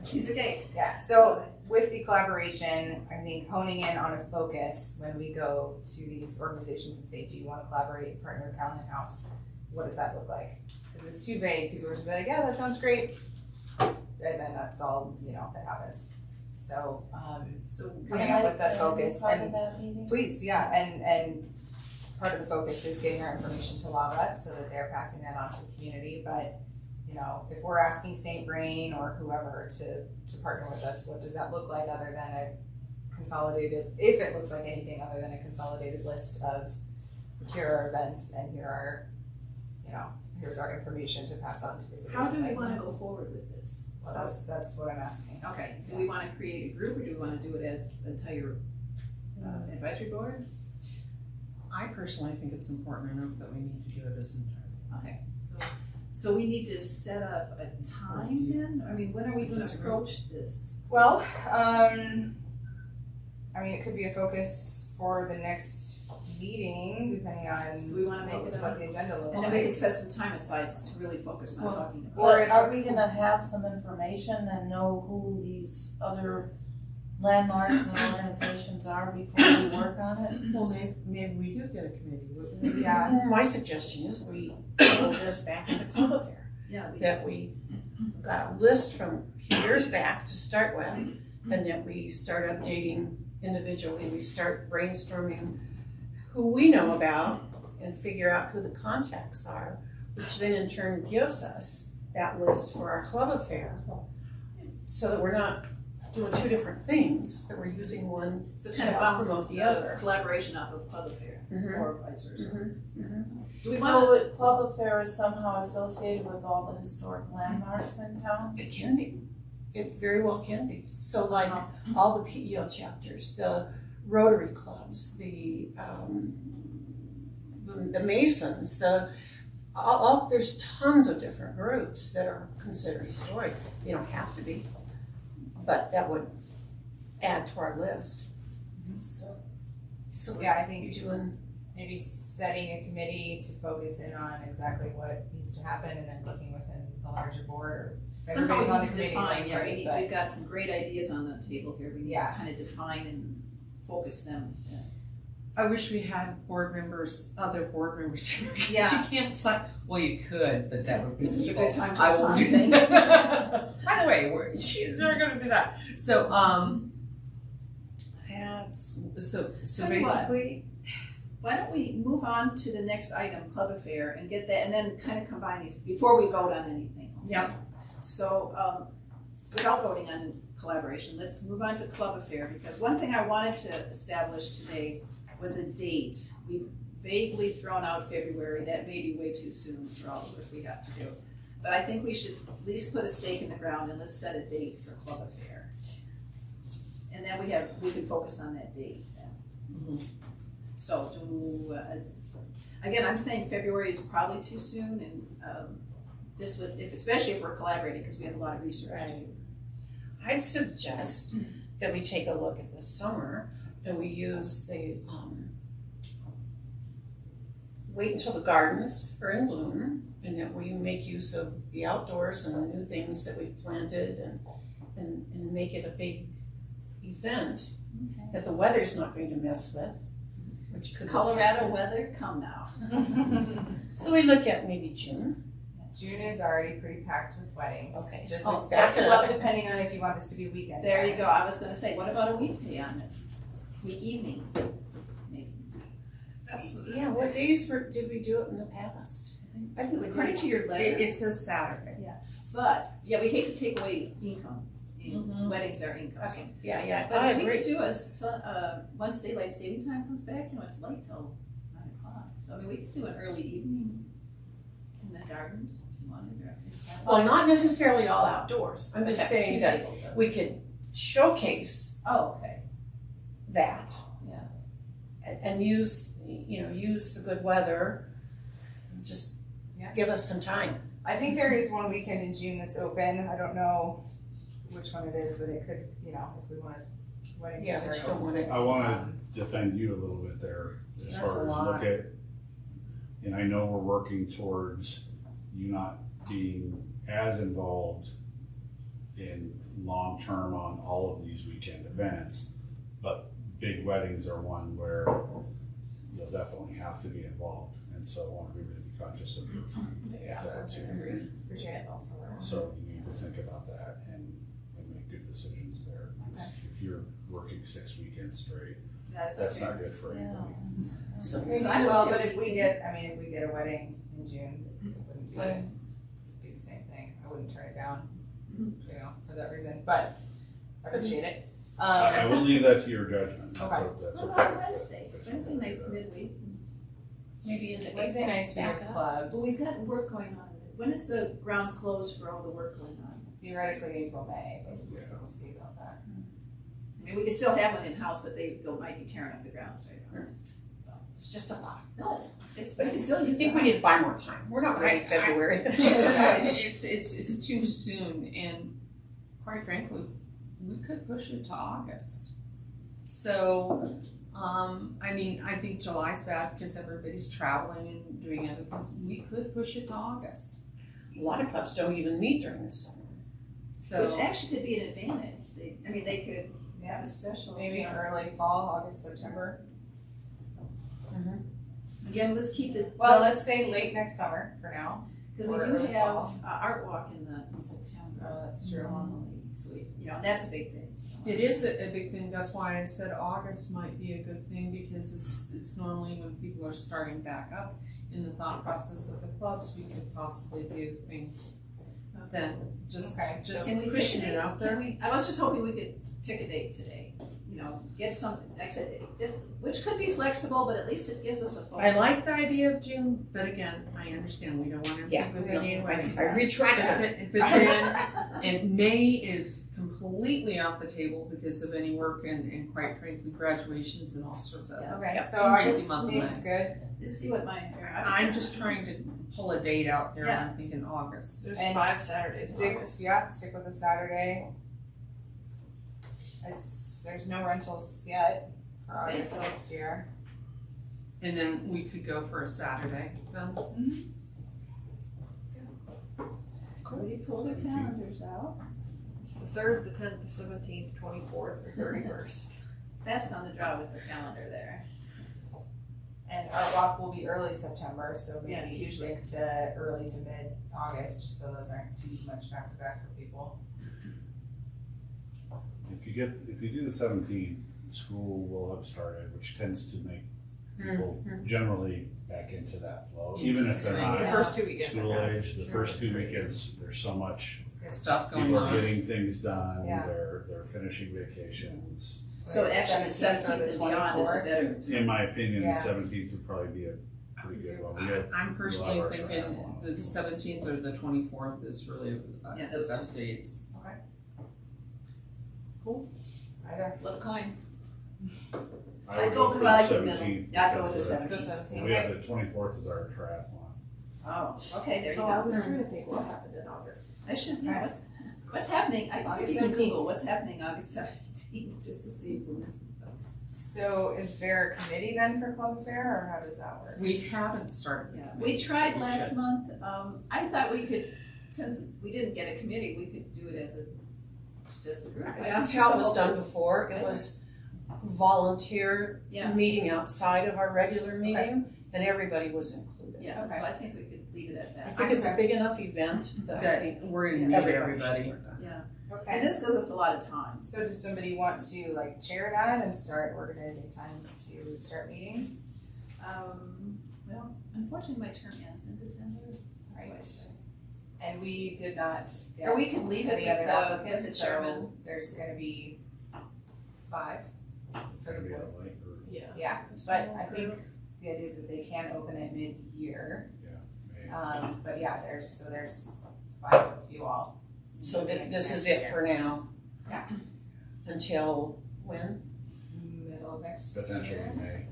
Piece of cake. Yeah, so with the collaboration, I think honing in on a focus when we go to these organizations and say, do you want to collaborate, partner with Callahan House? What does that look like? Because it's too vague. People are just like, yeah, that sounds great. And then that's all, that happens. So, So coming up with that focus Part of and that meeting? please, yeah, and part of the focus is getting our information to LAVA so that they're passing that on to the community. But, if we're asking St. Brain or whoever to partner with us, what does that look like other than a consolidated, if it looks like anything other than a consolidated list of here are events and here are, here's our information to pass on to visitors. how do we want to go forward with this? Well, that's what I'm asking. Okay, do we want to create a group or do we want to do it as the entire advisory board? I personally think it's important enough that we need to do it as entirely. Okay, so we need to set up a time then? I mean, when are we going to Disagree. approach this? Well, it could be a focus for the next meeting, depending on Do we want to make it what a, the agenda looks and like. then we can set some time aside to really focus on talking about. Or But if- are we gonna have some information and know who these other landmarks and organizations are before we work on it? Well, maybe we do get a committee, wouldn't we? Yeah. My suggestion is we roll this back into club affair, Yeah, we, that we got a list from a few years back to start with, and that we start updating individually, we start brainstorming who we know about and figure out who the contacts are, which then in turn gives us that list for our club affair, so that we're not doing two different things, that we're using one so to kind of help bounce promote the other. collaboration off of club affair or vice versa. Do we want So the club affair is somehow associated with all the historic landmarks in town? It can be. It very well can be. So like all the PEO chapters, the Rotary clubs, the Masons, there's tons of different groups that are considered historic. They don't have to be, but that would add to our list. So Yeah, I think you're doing. maybe setting a committee to focus in on exactly what needs to happen and then working within the larger board or Somehow we everybody's on need the to committee, define, yeah, right, but- we've got some great ideas on the table here, we need to Yeah. kind of define and focus them. I wish we had other board members here, because Yeah. you can't sign, well, you could, but that would be This is a evil. good time to I will sign do things. By the way, they're gonna do that. So, so Tell you what. basically, Why don't we move on to the next item, club affair, and get that, and then kind of combine these before we vote on anything. Yep. So, without voting on collaboration, let's move on to club affair, because one thing I wanted to establish today was a date. We've vaguely thrown out February, that may be way too soon for all of what we have to do. But I think we should at least put a stake in the ground and let's set a date for club affair. And then we can focus on that date then. So again, I'm saying February is probably too soon, and this would, especially if we're collaborating, because we have a lot of research to do. I'd suggest that we take a look at the summer that we use the, wait until the gardens are in bloom, and that we make use of the outdoors and the new things that we've planted and make it a big event that the weather's not going to mess with, which could. Colorado weather, come now. So we look at maybe June. June is already pretty packed with weddings. Okay, Just so that's that's well, it. depending on if you want this to be weekend. There you go, events. I was gonna say, what about a weekday on this? Week evening, maybe. Yeah, what days did we do it in the past? I think we According did. to your letter, It says Saturday. but, yeah, we hate to take away income, and weddings are income. Okay, yeah, But I if we agree. could do once daylight saving time comes back, it's light till 9:00. So, I mean, we could do an early evening in the gardens if you wanted, or. Well, not necessarily all outdoors. I'm just Okay, saying few that tables, though. we could showcase Oh, okay, that. Yeah. And use the good weather. Just Yeah. give us some time. I think there is one weekend in June that's open. I don't know which one it is, but it could, if we want to weddings. Yeah, but you are don't want it. I wanna defend you a little bit there, as That's far a as lot. look at, and I know we're working towards you not being as involved in long-term on all of these weekend events, but big weddings are one where you'll definitely have to be involved, and so I wanna be really conscious of your time with that too. Appreciate it also. So you need to think about that and make good decisions there, 'cause if you're working 6 weekends straight, that's okay. not good for anybody. So So I Well, was but thinking- if we get a wedding in June, it wouldn't be the same thing. I wouldn't turn it down, for that reason, but I appreciate it. I will leave that to your judgment. That's Okay. that's What okay. about Wednesday? Wednesday night's midweek. maybe in the Wednesday nights we have back up. clubs. But we've got work going on. When is the grounds closed for all the work going on? Theoretically April, May, but Yeah. we'll see about that. I mean, we can still have one in-house, but they might be tearing up the grounds right now. So, It's just a thought. no, it's, but you can still I use think the we need to house. buy more time. We're not ready in February. It's too soon, and quite frankly, we could push it to August. So, I think July's bad because everybody's traveling and doing other things. We could push it to August. A lot of clubs don't even meet during the summer. So, Which actually could be an advantage. They could have a special. Maybe early fall, August, September. Again, let's keep the. Well, let's say late next summer for now. Because we or do early have fall. Art Walk in September. Oh, that's true. Normally, so that's a big thing. it is a big thing. That's why I said August might be a good thing because it's normally when people are starting back up in the thought process of the clubs. We could possibly do things then. Just Can we pushing pick a it date? out there. I was just hoping we could pick a date today. Get something. Like I said, which could be flexible, but at least it gives us a focus. I like the idea of June, but again, I understand we don't want to. Yeah, with we don't. any weddings. I retract But it. then, and May is completely off the table because of any work and quite frankly graduations and all sorts of. Yeah. Okay, Yep. so August Crazy month of seems good. Let's see what my. I'm just trying to pull a date out there. Yeah. I'm thinking August. There's And 5 Saturdays in Stick August. with the Saturday. There's no rentals yet for August next year. And then we could go for a Saturday then. Everybody pull their calendars out. The 3rd, the 10th, the 17th, 24th, or 31st. Fast on the draw with the calendar there. And Art Walk will be early September, so Yeah, maybe it's usually- stick to early to mid-August, just so those aren't too much back to back for people. If you do the 17th, school will have started, which tends to make people generally back into that flow, even if they're Swing. The not first 2 weekends. school are age. The first 2 weekends, there's so much, Stuff going people are on. getting things done, Yeah. they're finishing vacations. So the actually, the 17th or 17th and beyond is a better. In my opinion, the Yeah. 17th would probably be a pretty good one. We have I'm personally We'll have our thinking triathlon. the 17th or the 24th is really Yeah, the those best dates. Either. Flip a coin. I would go go for because I the like the middle. 17th. Yeah, I'd go with because the Let's go 17th. 17th. We have the 24th is our triathlon. Oh, okay, there you Oh, I go. was trying to think what happened in August. I should, what's happening? I August can 17th. Google what's happening August 17th, just to see if we're missing something. So is there a committee then for Club Fair, or how does that work? We haven't started. the Yeah, committee, we tried but last should. month, I thought we could, since we didn't get a committee, we could do it as a, just as a group. That's how it was done before. It was volunteer Yeah. meeting outside of our regular meeting, and everybody was included. Yeah, Okay. so I think we could leave it at I that. think it's a big enough event that I That think we're gonna meet everybody should everybody. work on. Yeah, Okay. and this gives us a lot of time. So does somebody want to like chair that and start organizing times to start meeting? Well, unfortunately, my term ends in December. Right. And we did not Or we could leave it any with other the applicants, chairman. so there's gonna be 5 for the Maybe board. a link or Yeah, but I think the idea is that they can open it mid-year. maybe. But yeah, there's 5 of you all. So this is it for now? Yeah. Until when? Middle of next Potentially year. May.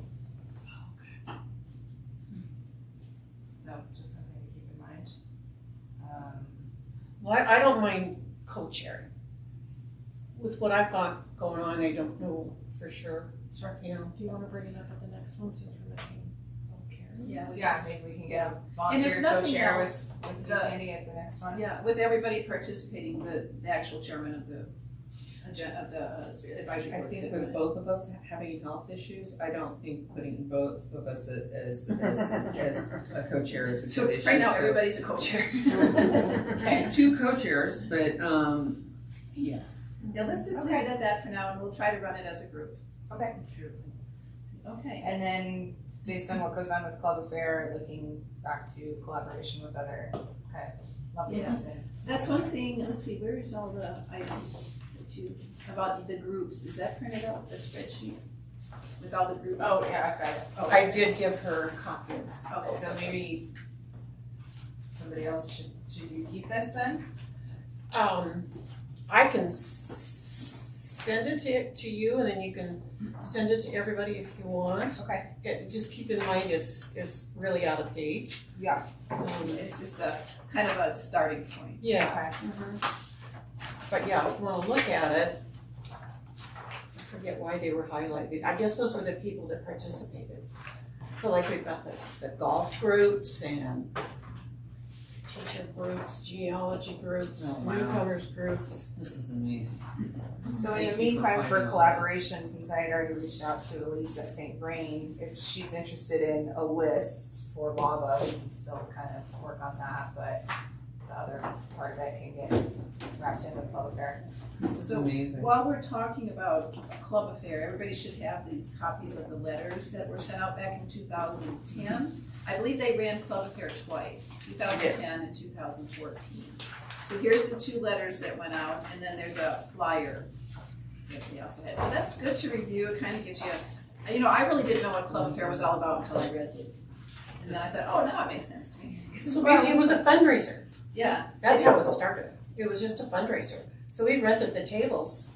So just something to keep in mind. Well, I don't mind co-chairing. With what I've got going on, I don't know for sure. Sure. You know, Do you wanna bring it up at the next one since we're missing both Karen? Yes. Yeah, maybe we can get a And volunteer if nothing co-chair else, with you, the- Candy, at the next one. Yeah, with everybody participating, the actual chairman of the advisory I board. think could with run it. both of us having health issues, I don't think putting both of us as a co-chair is a So good issue. right now, so- everybody's a co-chair. Two co-chairs, but yeah. Yeah, let's just leave it at that for now, and we'll try to run it as a group. Okay. Okay. And then based on what goes on with Club Affair, looking back to collaboration with other kind of lovely Yeah. ones and That's one thing, let's see, where is all the items that you, about the groups, is that printed out, the spreadsheet? With all the groups? Oh, yeah, I've got it. Oh, I did give her a copy of. okay, So maybe somebody else should you keep this then? I can send it to you, and then you can send it to everybody if you want. Okay. Just keep in mind, it's really out of date. Yeah. it's just a, kind of a starting point. Yeah. Okay. But yeah, if you wanna look at it, I forget why they were highlighted. I guess those were the people that participated. So like we've got the golf groups and teacher groups, genealogy groups, Oh, wow. newcomers groups. This is amazing. So in Thank the you meantime, finding for all collaboration, since I had already reached out to Elise at St. Brain, if she's interested in a list for lava, we can still kind of work on that, but the other part of it can get wrapped in with Club Affair. This is So, amazing. While we're talking about a club affair, everybody should have these copies of the letters that were sent out back in 2010. I believe they ran club affair twice, 2010 and 2014. So here's the 2 letters that went out, and then there's a flyer that we also had. So that's good to review, it kind of gives you, I really didn't know what club affair was all about until I read this. And then I thought, oh, now it makes sense to me. So it was a fundraiser. Yeah. That's how it started. It was just a fundraiser. So we rented the tables,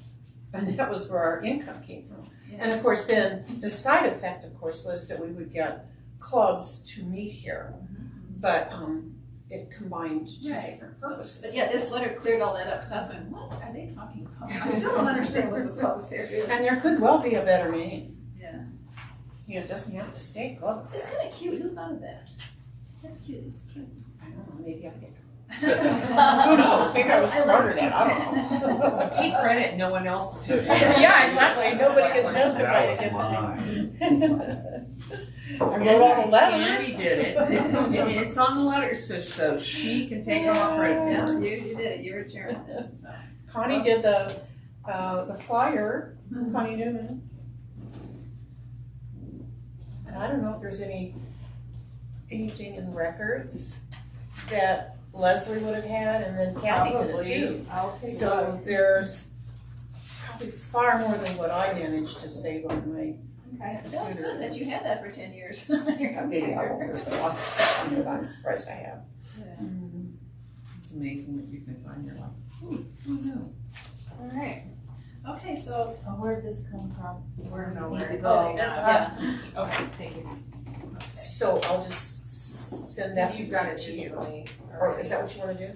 and that was where our income came from. And of course, then the side effect, of course, was that we would get clubs to meet here. But it combined 2 Right. different But purposes. yeah, this letter cleared all that up, so I was going, what are they talking about? I still don't understand what this club affair is. And there could well be a better name. Yeah. It doesn't have to stay club. It's kind of cute. Who thought of that? That's cute. It's cute. I don't know, maybe I did. Who Who knows? Maybe I was smarter than I don't know. Keep credit, no one else is. Yeah, exactly. Nobody can testify That against was me. mine. I wrote all the letters. Candy did it. It's on the letters, so she can take all credit Yeah, for it. you did it. You were chairman. So. Connie did the flyer, Connie Newman. And I don't know if there's anything in records that Leslie would have had, and then Kathy did it too. I'll take a So look. there's probably far more than what I managed to save on my Okay. That was good that you had that for 10 years. Your maybe I computer. won't, there's a lot of stuff on it I'm surprised I have. Yeah. It's amazing what you can find. You're like, who knew? All right. Okay, so Where'd this come from? Where does it nowhere need to it's go? sitting that's on. yeah. Okay, thank you. So I'll just send that You've got it to you. usually. Or is that what you wanna do?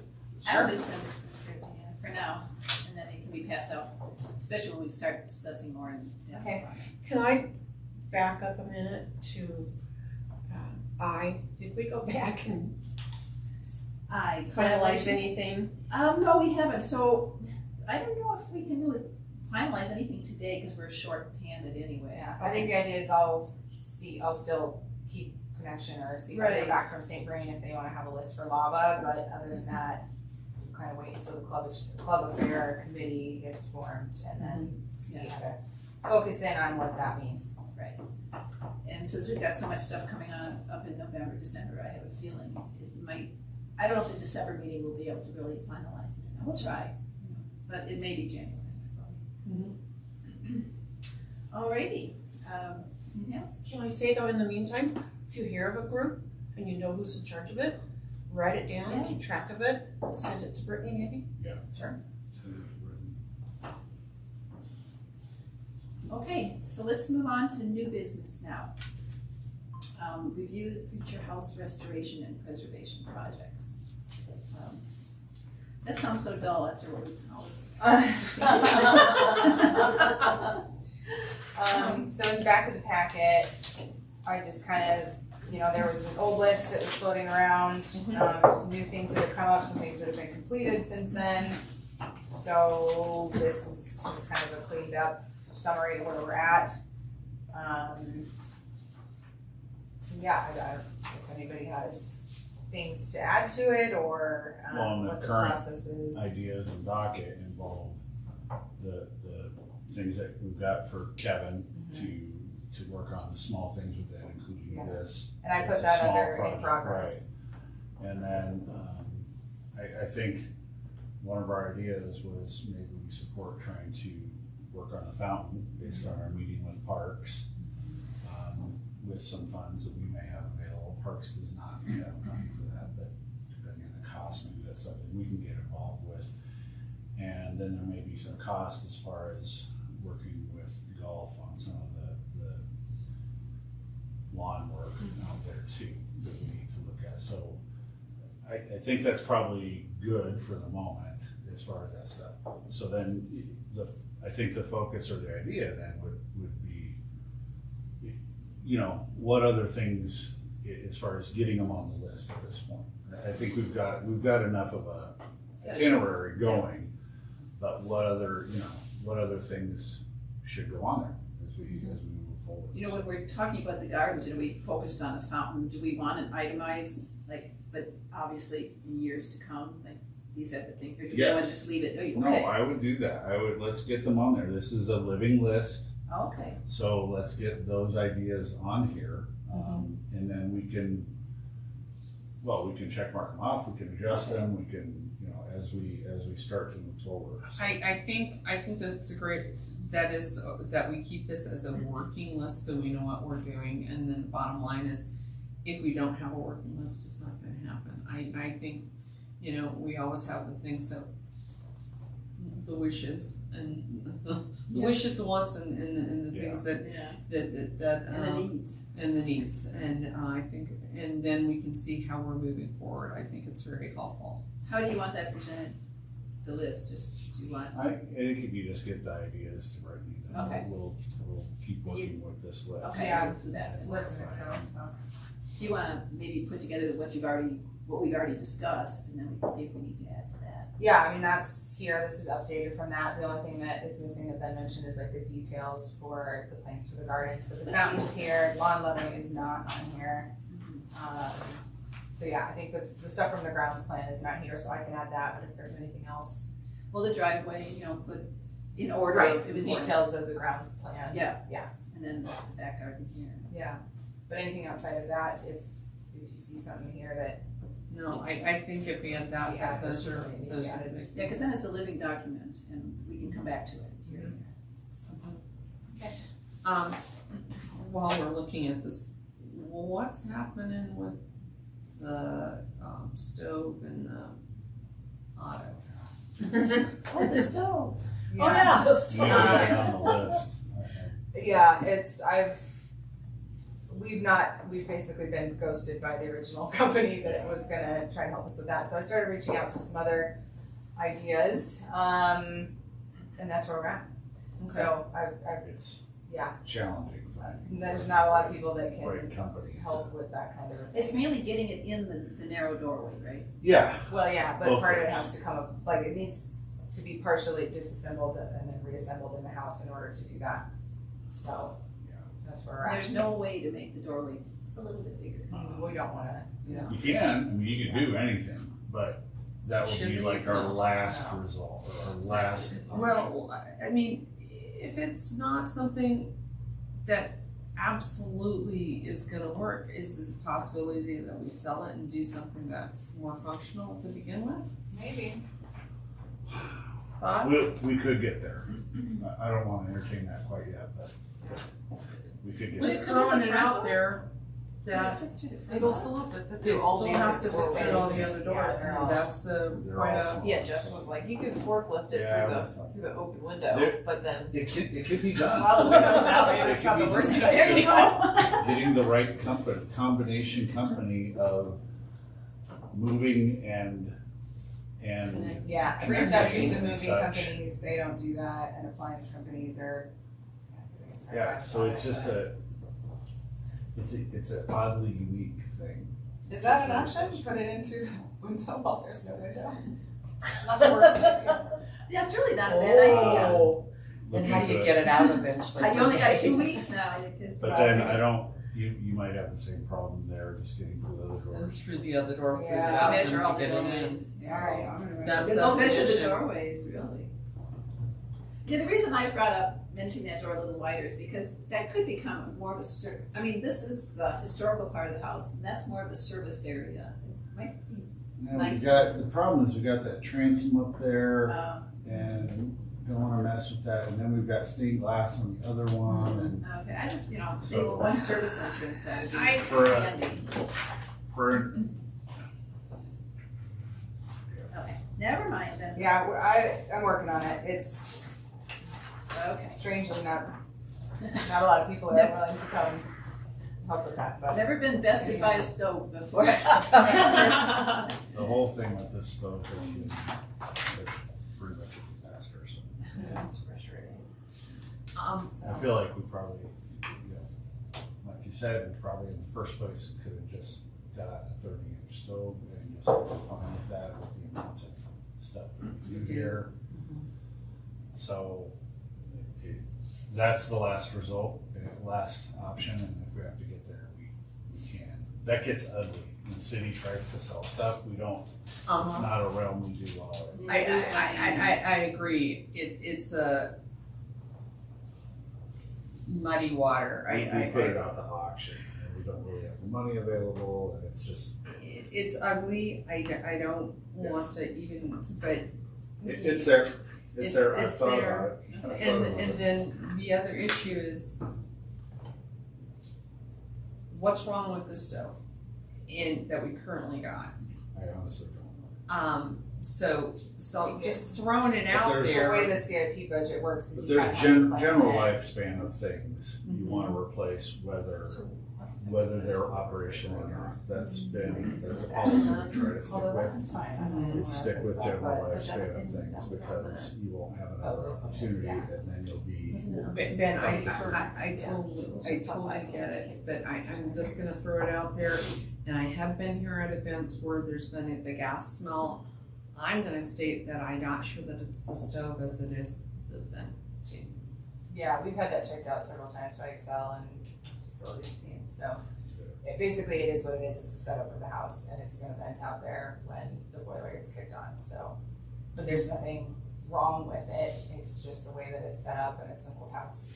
I'll just send it for now, and then it can be passed out, especially when we start discussing more. And, yeah. Okay. Can I back up a minute to, did we go back and finalize anything? No, we haven't, so I don't know if we can really finalize anything today, cause we're short-handed anyway. Yeah, I think the idea is I'll still keep connection or see if I Right. get back from St. Vrain if they wanna have a list for lava, but other than that, we'll kind of wait until the club affair committee gets formed and then see how to focus in on what that means. Right. And since we've got so much stuff coming on up in November, December, I have a feeling it might, I don't know if the December meeting will be able to really finalize it. We'll try, but it may be January. Alrighty, anything else? Can I say though, in the meantime, if you hear of a group and you know who's in charge of it, write it down, keep track of it, send it to Brittany maybe? Yeah. Sure. Okay, so let's move on to new business now. Review the future house restoration and preservation projects. That sounds so dull after what we've always. So in the back of the packet, I just kind of, there was an old list that was floating around, some new things that have come up, some things that have been completed since then. So this is just kind of a cleaned up summary of where we're at. So yeah, I don't know if anybody has things to add to it or Well, and the what the current process is. ideas and docket involve the things that we've got for Kevin to work on, the small things with that, including this. And I So put it's a that small under in project, progress. right. And then, I think one of our ideas was maybe we support trying to work on the fountain based on our meeting with Parks, with some funds that we may have available. Parks does not have money for that, but depending on the cost, maybe that's something we can get involved with. And then there may be some cost as far as working with golf on some of the lawn work out there too, that we need to look at. So I think that's probably good for the moment as far as that stuff. So then I think the focus or the idea then would be, what other things as far as getting them on the list at this point. I think we've got enough of a itinerary going, but what other things should go on there as we move forward. When we're talking about the gardens, we focused on the fountain, do we want to itemize, but obviously in years to come, these are the things, or do we want to just leave it? Okay. No, I would do that. Let's get them on there. This is a living list. Okay. So let's get those ideas on here, and then we can check mark them off, we can adjust them, we can, as we start to move forward. So. I think that's that we keep this as a working list so we know what we're doing, and then the bottom line is, if we don't have a working list, it's not gonna happen. I think, we always have the things that, the wishes, and the wishes, the wants, and the things that And the needs. and the needs, and I think, and then we can see how we're moving forward. I think it's very helpful. How do you want that presented, the list, do you want? I think if you just get the ideas to Brittany, then Okay. we'll keep working with this list. Okay, Yeah. we'll do that. It lives in Excel, so. Do you want to maybe put together what we've already discussed, and then we can see if we need to add to that? Yeah, I mean, that's here, this is updated from that. The only thing that is missing that Ben mentioned is the details for the plans for the gardens. So the fountain's here, lawn leveling is not on here. So yeah, I think the stuff from the grounds plan is not here, so I can add that, but if there's anything else. Well, the driveway, put in order. Right, of the importance. details of the grounds plan. Yeah. Yeah. And then the back garden here. Yeah, but anything outside of that, if you see something here that. No, I think if we have that, Yeah, those are just those yeah. are the big Yeah, because things. then it's a living document, and we can come back to it here and there. While we're looking at this, what's happening with the stove and the auto? Oh, the stove. Oh, yeah, the You stove. got that on the list. Yeah, we've basically been ghosted by the original company that was gonna try and help us with that. So I started reaching out to some other ideas, and that's where we're at. So Yeah. challenging finding. There's not a lot of people that can Right company. help with that kind of thing. It's mainly getting it in the narrow doorway, right? Yeah, Well, yeah, but Both part of it ways. has to come up, like, it needs to be partially disassembled and then reassembled in the house in order to do that. So, Yeah. that's where we're at. There's no way to make the doorway just a little bit bigger. We don't wanna, you can, I mean, you can do anything, but that would Should be we? like our No. last No. result, or our last. Well, I mean, if it's not something that absolutely is gonna work, is this a possibility that we sell it and do something that's more functional to begin with? maybe. Thought? We could get there. I don't wanna entertain that quite yet, but we could get Just there. throwing it out there Yeah, that fit through the front It'll door. still have to fit it through all still the has to other fit all the doorways. other doors, they're and all- that's They're quite all a. small. Yeah, Jess was like, you could forklift it Yeah, through the open window, There- but then. It could be done. Well, the window's out, It it's could not the be worst done. idea. It's just getting the right combination company of moving and Yeah, I reached out to Connecting some and moving such. companies, they don't do that, and appliance companies are. doing a hard yeah, time so on it's it, just but- it's an oddly unique thing. Is that an option? Put it into window while there's no window? It's not the worst idea. Yeah, it's really not a bad idea. Oh, then how do you get it out eventually? You only got 2 weeks now. You could- But then I don't, you might have the same problem there, just getting to the other And doors. through the other door, through the Yeah. bathroom Measure all to the get it in. doorways. Alright, I'm gonna. That's They'll the measure the issue. doorways, really. Yeah, the reason I brought up mentioning that door a little wider is because that could become more of a I mean, this is the historical part of the house, and that's more of the service area. It might be, Now, Nice. the problem is we got that transom up there, um, and don't wanna mess with that, and then we've got stained glass on the other one, and okay, I just, maybe So- one service entrance, that would be For a- handy. for, Okay, never mind then. Yeah, I'm working on it, it's Okay, strangely not a lot of people are willing to come help with that, but. never been bested by a stove before. the whole thing with this stove thing is pretty much a disaster, so. It's frustrating. I feel like we probably, like you said, we probably in the first place could have just got a 30-inch stove and just been fine with that with the amount of stuff that we do here. So that's the last result, last option, and if we have to get there, we can. That gets ugly. When the city tries to sell stuff, we don't, it's not a realm we do well in. I agree. It's a muddy water. We put it out to auction, and we don't really have the money available, and it's just, It's ugly. I don't want to even, but. it's there. It's there. I've It's thought there. about it. I've thought And about it. then the other issue is what's wrong with the stove that we currently got? I honestly don't know. So just throwing it out there's- The way there. the CIP budget works is But you kind there's of have to plan general ahead. lifespan of things you Mhm. wanna replace, whether they're operational or not. That's a policy we try to stick Although with. that's fine, I don't Mhm. know. We stick with general But lifespan of that's- things that was because you won't have another this one is, opportunity yeah. and then you'll be. But Ben, I totally get it, but I'm just gonna throw it out there. And I have been here at events where there's been the gas smell. I'm gonna state that I'm not sure that it's the stove as it is the venting. Yeah, we've had that checked out several times by Excel and facilities team, so. Basically, it is what it is, it's the setup of the house, and it's gonna vent out there when the boiler gets kicked on, so. But there's nothing wrong with it, it's just the way that it's set up and it's an old house.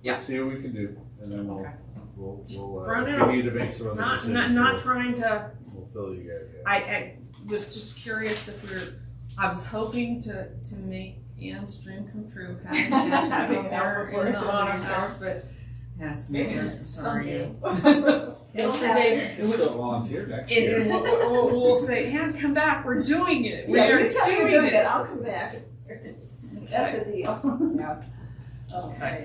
Yeah. Let's see what we can do and then Okay. we'll, Run if out. we need to make some other Not decisions, trying to, we'll fill you guys in. I was just curious if I was hoping to make Ann's dream come true, having Santa Having up there an in the outdoor autumn winter. house, but that's never, sorry. It'll So happen. We'll still volunteer next year. And we'll say, Ann, come back, we're doing it, we Yeah, are you tell me you're doing doing it. it, I'll come back. That's a deal. Yeah. Okay.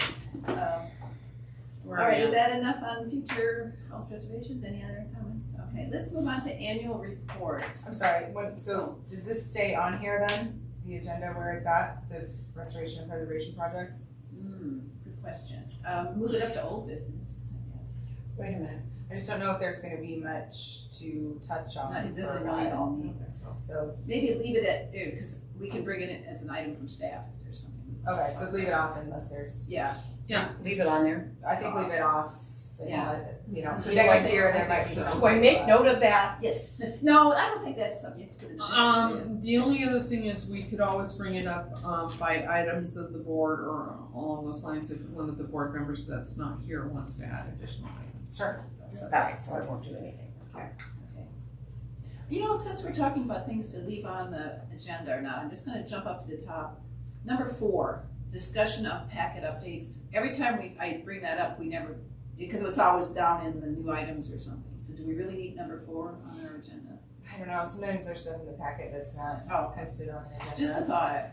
Where All right, I is am. that enough on future house reservations? Any other comments? Okay, let's move on to annual reports. I'm sorry, so does this stay on here then, the agenda where it's at, the restoration and preservation projects? Good question. Move it up to old business, I guess. Wait a minute. I just don't know if there's gonna be much to touch on It for doesn't a really while. need, So, maybe leave it at, because we can bring it in as an item from staff if there's something. okay, so leave it off unless there's, Yeah, Leave it on there. I think leave it off and Yeah. let it, you know, So next do I- year there might be something. Do I make note of that? yes. No, I don't think that's something you have to put in the minutes. The only other thing is we could always bring it up, by items of the board or along those lines if one of the board members that's not here wants to add additional items. Sure. Alright, so I won't do anything. You know, since we're talking about things to leave on the agenda or not, I'm just gonna jump up to the top. Number 4, discussion of packet updates. Every time I bring that up, we never, because it's always down in the new items or something. So do we really need number 4 on our agenda? I don't know, sometimes there's stuff in the packet that's not Oh, posted on the agenda. just a thought.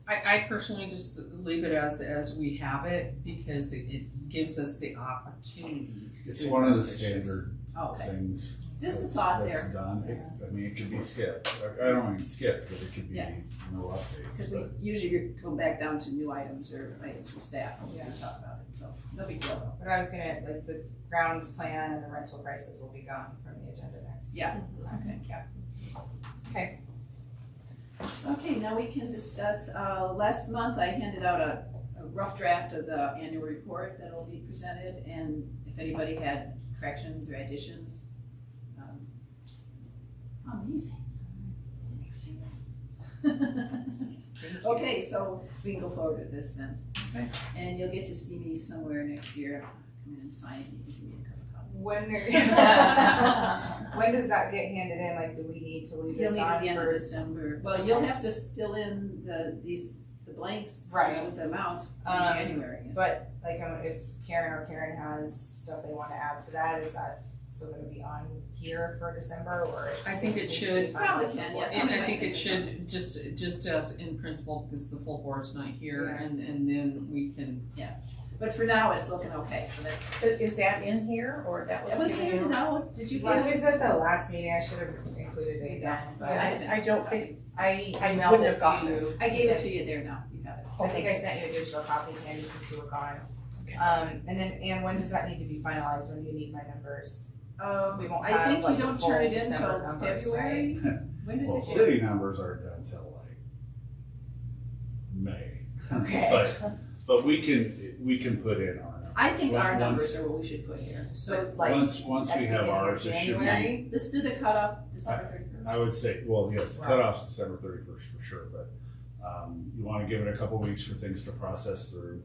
I personally just leave it as we have it because it gives us the opportunity. It's to one of the address issues. standard Okay, things. just a that's- thought that's there. done. I mean, it could be skipped. I don't mean skipped, but it could be Yeah. no updates. Because we usually go back down to new items or items from staff and we can talk about it, so no big deal. But I was gonna, like, the grounds plan and the rental prices will be gone from the agenda next. Yeah. Okay, yeah. Okay. Okay, now we can discuss, last month I handed out a rough draft of the annual report that'll be presented, and if anybody had corrections or additions. Amazing. Okay, so we can go forward with this then. Okay. And you'll get to see me somewhere next year, come in and sign, you can give me a cup of coffee. When does that get handed in, like, do we need to leave You'll this need at on the end of for? December, well, you'll have to fill in the blanks. Right. With the amount in Um, January. But, like, if Karen has stuff they wanna add to that, is that still gonna be on here for December, or? I think it should. Probably can, yes. And I think it should, just as in principle, because the full board's not here, Yeah. and then we can. But for now, it's looking okay, so that's. Is that in here or that was? That was given here, out? no, did you Well, it guys? was at the last meeting, I should have included it again, but I don't think, I I emailed wouldn't it have gotten to you. I gave it to you there now, you have it. I think I sent you a digital copy, Candy, since you were gone. And then, Ann, when does that need to be finalized, when do you need my numbers? So we won't I have, think like, you the don't full turn it in December until numbers, February, when is Well, it? city numbers aren't done till like May. Okay. But we can put in our numbers. I think our Once- numbers are what we should put here, so Like, Once at we the have beginning of ours, it should be, January? let's do the cutoff December 31st. I would say, well, yes, the Right. cutoff's December 31st for sure, but you wanna give it a couple weeks for things to process through.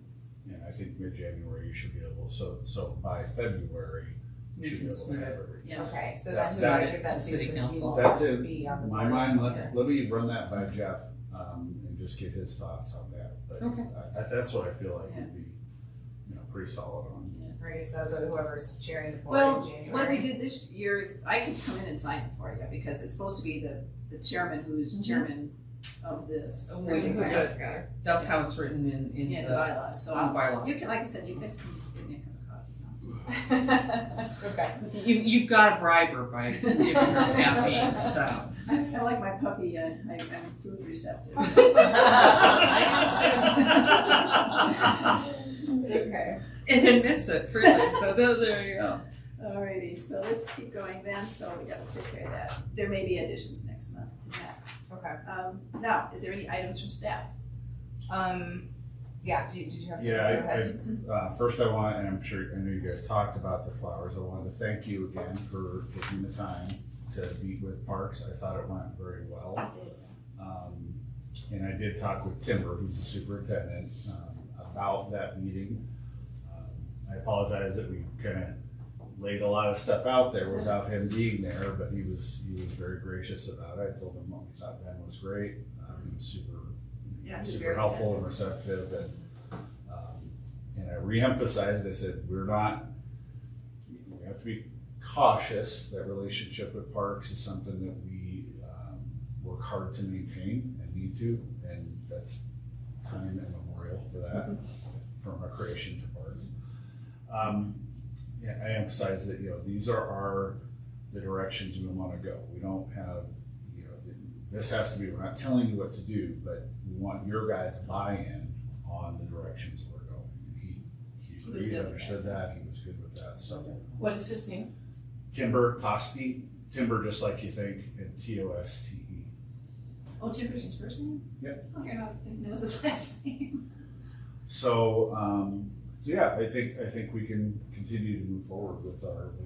And I think mid-January you should be able, so by February, you We should be can able to submit have it. everything. Yes. Okay, so That's that's who I it give that to to, city since you council. won't That's it. be on the My board. mind, Okay. let me run that by Jeff, and just get his thoughts on that, but Okay. that's what I feel like would be, pretty solid on. Or I guess that'll go to whoever's chairing the board Well, in January. what we did this year, I can come in and sign it for you, because it's supposed to be the chairman who's chairman of this. We can put it together. That's how it's written in Yeah, the the bylaws, so bylaws. you can, like I said, you guys can give me a cup of coffee Okay. You've got to bribe her by giving her caffeine, so. now. I like my puppy, I'm food receptive. Okay. It admits it freely, so there you go. Alrighty, so let's keep going then, so we gotta take care of that. There may be additions next month to that. Okay. Now, are there any items from staff? Yeah, did you have something? Yeah, Go ahead. first I want, and I'm sure, I know you guys talked about the flowers, I wanted to thank you again for taking the time to meet with Parks, I thought it went very well. And I did talk with Timber, who's the superintendent, about that meeting. I apologize that we kinda laid a lot of stuff out there without him being there, but he was very gracious about it. I told him what we thought Ben was great, he was Yeah, he was super very helpful and receptive, and I reemphasized, I said, we have to be cautious. That relationship with Parks is something that we work hard to maintain and need to, and that's time immemorial for that, from our creation to Parks. I emphasize that, these are the directions we want to go. We don't have, this has to be, we're not telling you what to do, but we want your guys' buy-in on the directions we're going. And was He good with understood that, he was good with that, so. What is his name? Timber, Tosti, Timber just like you think, and Toste. Oh, Timber's his first name? Yep. Oh, here, I was thinking that was his last name. So, so yeah, I think we can continue to move forward with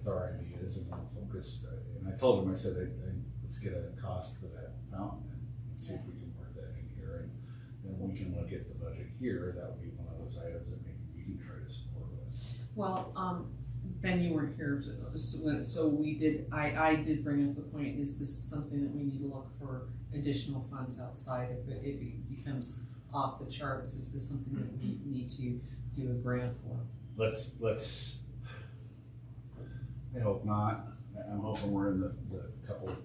our ideas and we'll focus. And I told him, I said, let's get a cost for that fountain and see if we can work that in here. And then we can look at the budget here. That would be one of those items that maybe we can try to support with. Well, Ben, you weren't here, so we did, I did bring up the point, is this something that we need to look for additional funds outside if it becomes off the charts? Is this something that we need to do a grant for? Let's, I hope not. I'm hoping we're in the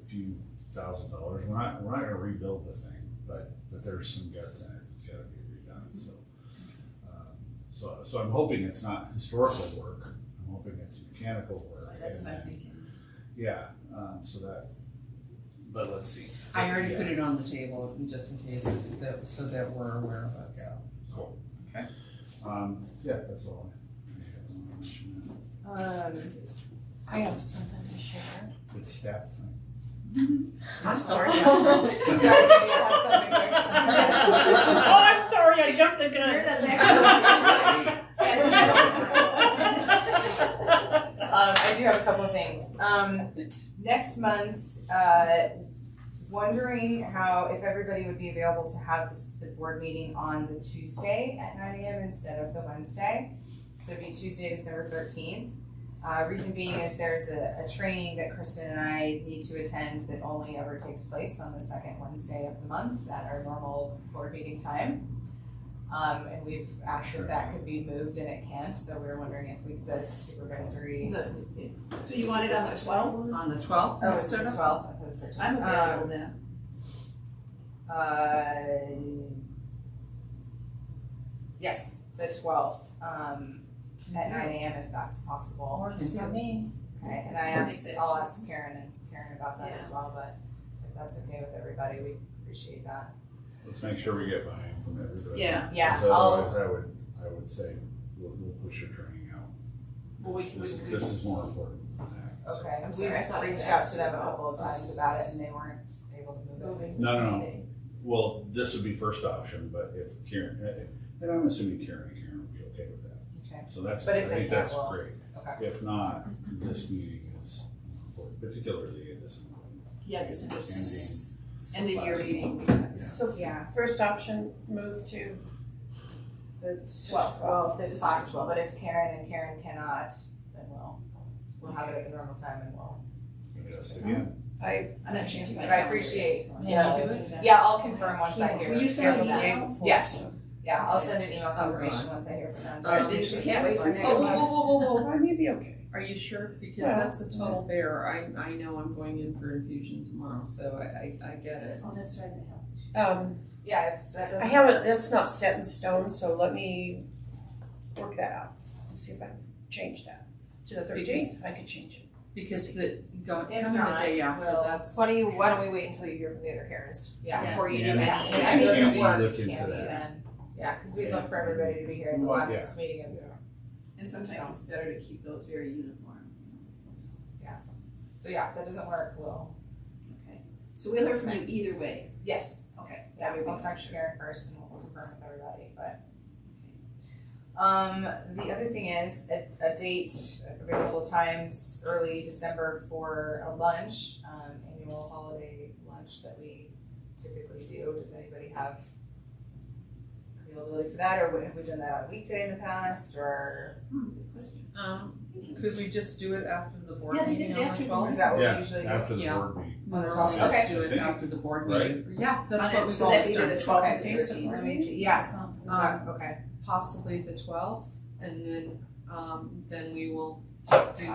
few $1,000s. We're not gonna rebuild the thing, but there's some guts in it. It's gotta be redone, so I'm hoping it's not historical work. I'm hoping it's mechanical work. That's what I'm thinking. Yeah, but let's see. I already put it on the table just in case, so that we're aware of it. Yeah, cool. Okay. Yeah, that's all. I have something to share. It's staff. I'm sorry. Sorry, you have something quick. Oh, I'm sorry, I jumped the gun. I do have a couple of things. Next month, wondering if everybody would be available to have the board meeting on the Tuesday at 9 a.m. instead of the Wednesday. So it'd be Tuesday, December 13th. Reason being is there's a training that Kristen and I need to attend that only ever takes place on the second Wednesday of the month at our normal board meeting time. And we've asked if that could be moved and it can't, so we were wondering if the supervisory. So you want it on the 12th? On the 12th Oh, it's instead the of? 12th, I thought it was 13th. I'm available then. Yes, the 12th, at 9 a.m. if that's possible. Works for me. Okay, and I'll ask Karen about that as well, but if that's okay with everybody, we appreciate that. Let's make sure we get buy-in from everybody. Yeah. Yeah, Because otherwise, I would say we'll push your training out. Well, This is more important than that. So. Okay, I'm sorry, I thought we've reached you out asked to them a about couple of times about it and they weren't able to move it. No. Well, this would be first option, but if Karen, and I'm assuming Karen would be okay with that. Okay, So that's, But I if they think can't, that's we'll- great. okay. If not, this meeting is important, particularly in this one. Yeah, December. Ending. End of year last meeting. month. Yeah. So Yeah. first option, move to the 12th if possible, but if Karen cannot, then we'll have it at the normal time and we'll. Just again. I I'm not changing my But I calendar. appreciate, Can yeah, you do it? yeah, I'll confirm once I hear. Will you send an schedule that. email? Yes. Yeah, I'll send an email Oh, confirmation God. once I hear from them. Because we can't wait for next Oh, month. whoa. I may be okay. Are you sure? Because Well, that's a total bear. I know I'm going in for infusion tomorrow, so I get it. Oh, that's right, the health. Yeah, if that doesn't. I haven't, that's not set in stone, so let me work that out. See if I can change that. To the 13th, I could change it. Because coming If the not, day after, we'll- that's. Why don't we wait until you hear from the other Karens? Yeah, Before you Yeah. do Yeah. any. I mean, Can this we work look can't into be that? then. Yeah, because we'd love for everybody to be here at the Well, last meeting of. And sometimes it's better to keep those very uniform. Yeah. So yeah, if that doesn't work, we'll. Okay. So we'll hear from you either way. Yes. Okay. Yeah, That would I'll be talk to Karen first and we'll confirm with everybody, but. The other thing is a date, available times, early December for a lunch, annual holiday lunch that we typically do. Does anybody have availability for that, or have we done that on a weekday in the past, or Could we just do it after the board Yeah, they meeting did on after the the 12th? is that what we Yeah, usually do? after the Yeah. board meeting. We'll Okay. just do I it think- after the board right? meeting. Yeah, that's what we've So that'd always be either done. the 12th or Okay. the 13th. Let me see, yeah, Sounds is that, okay, Possibly the 12th, and then we will just do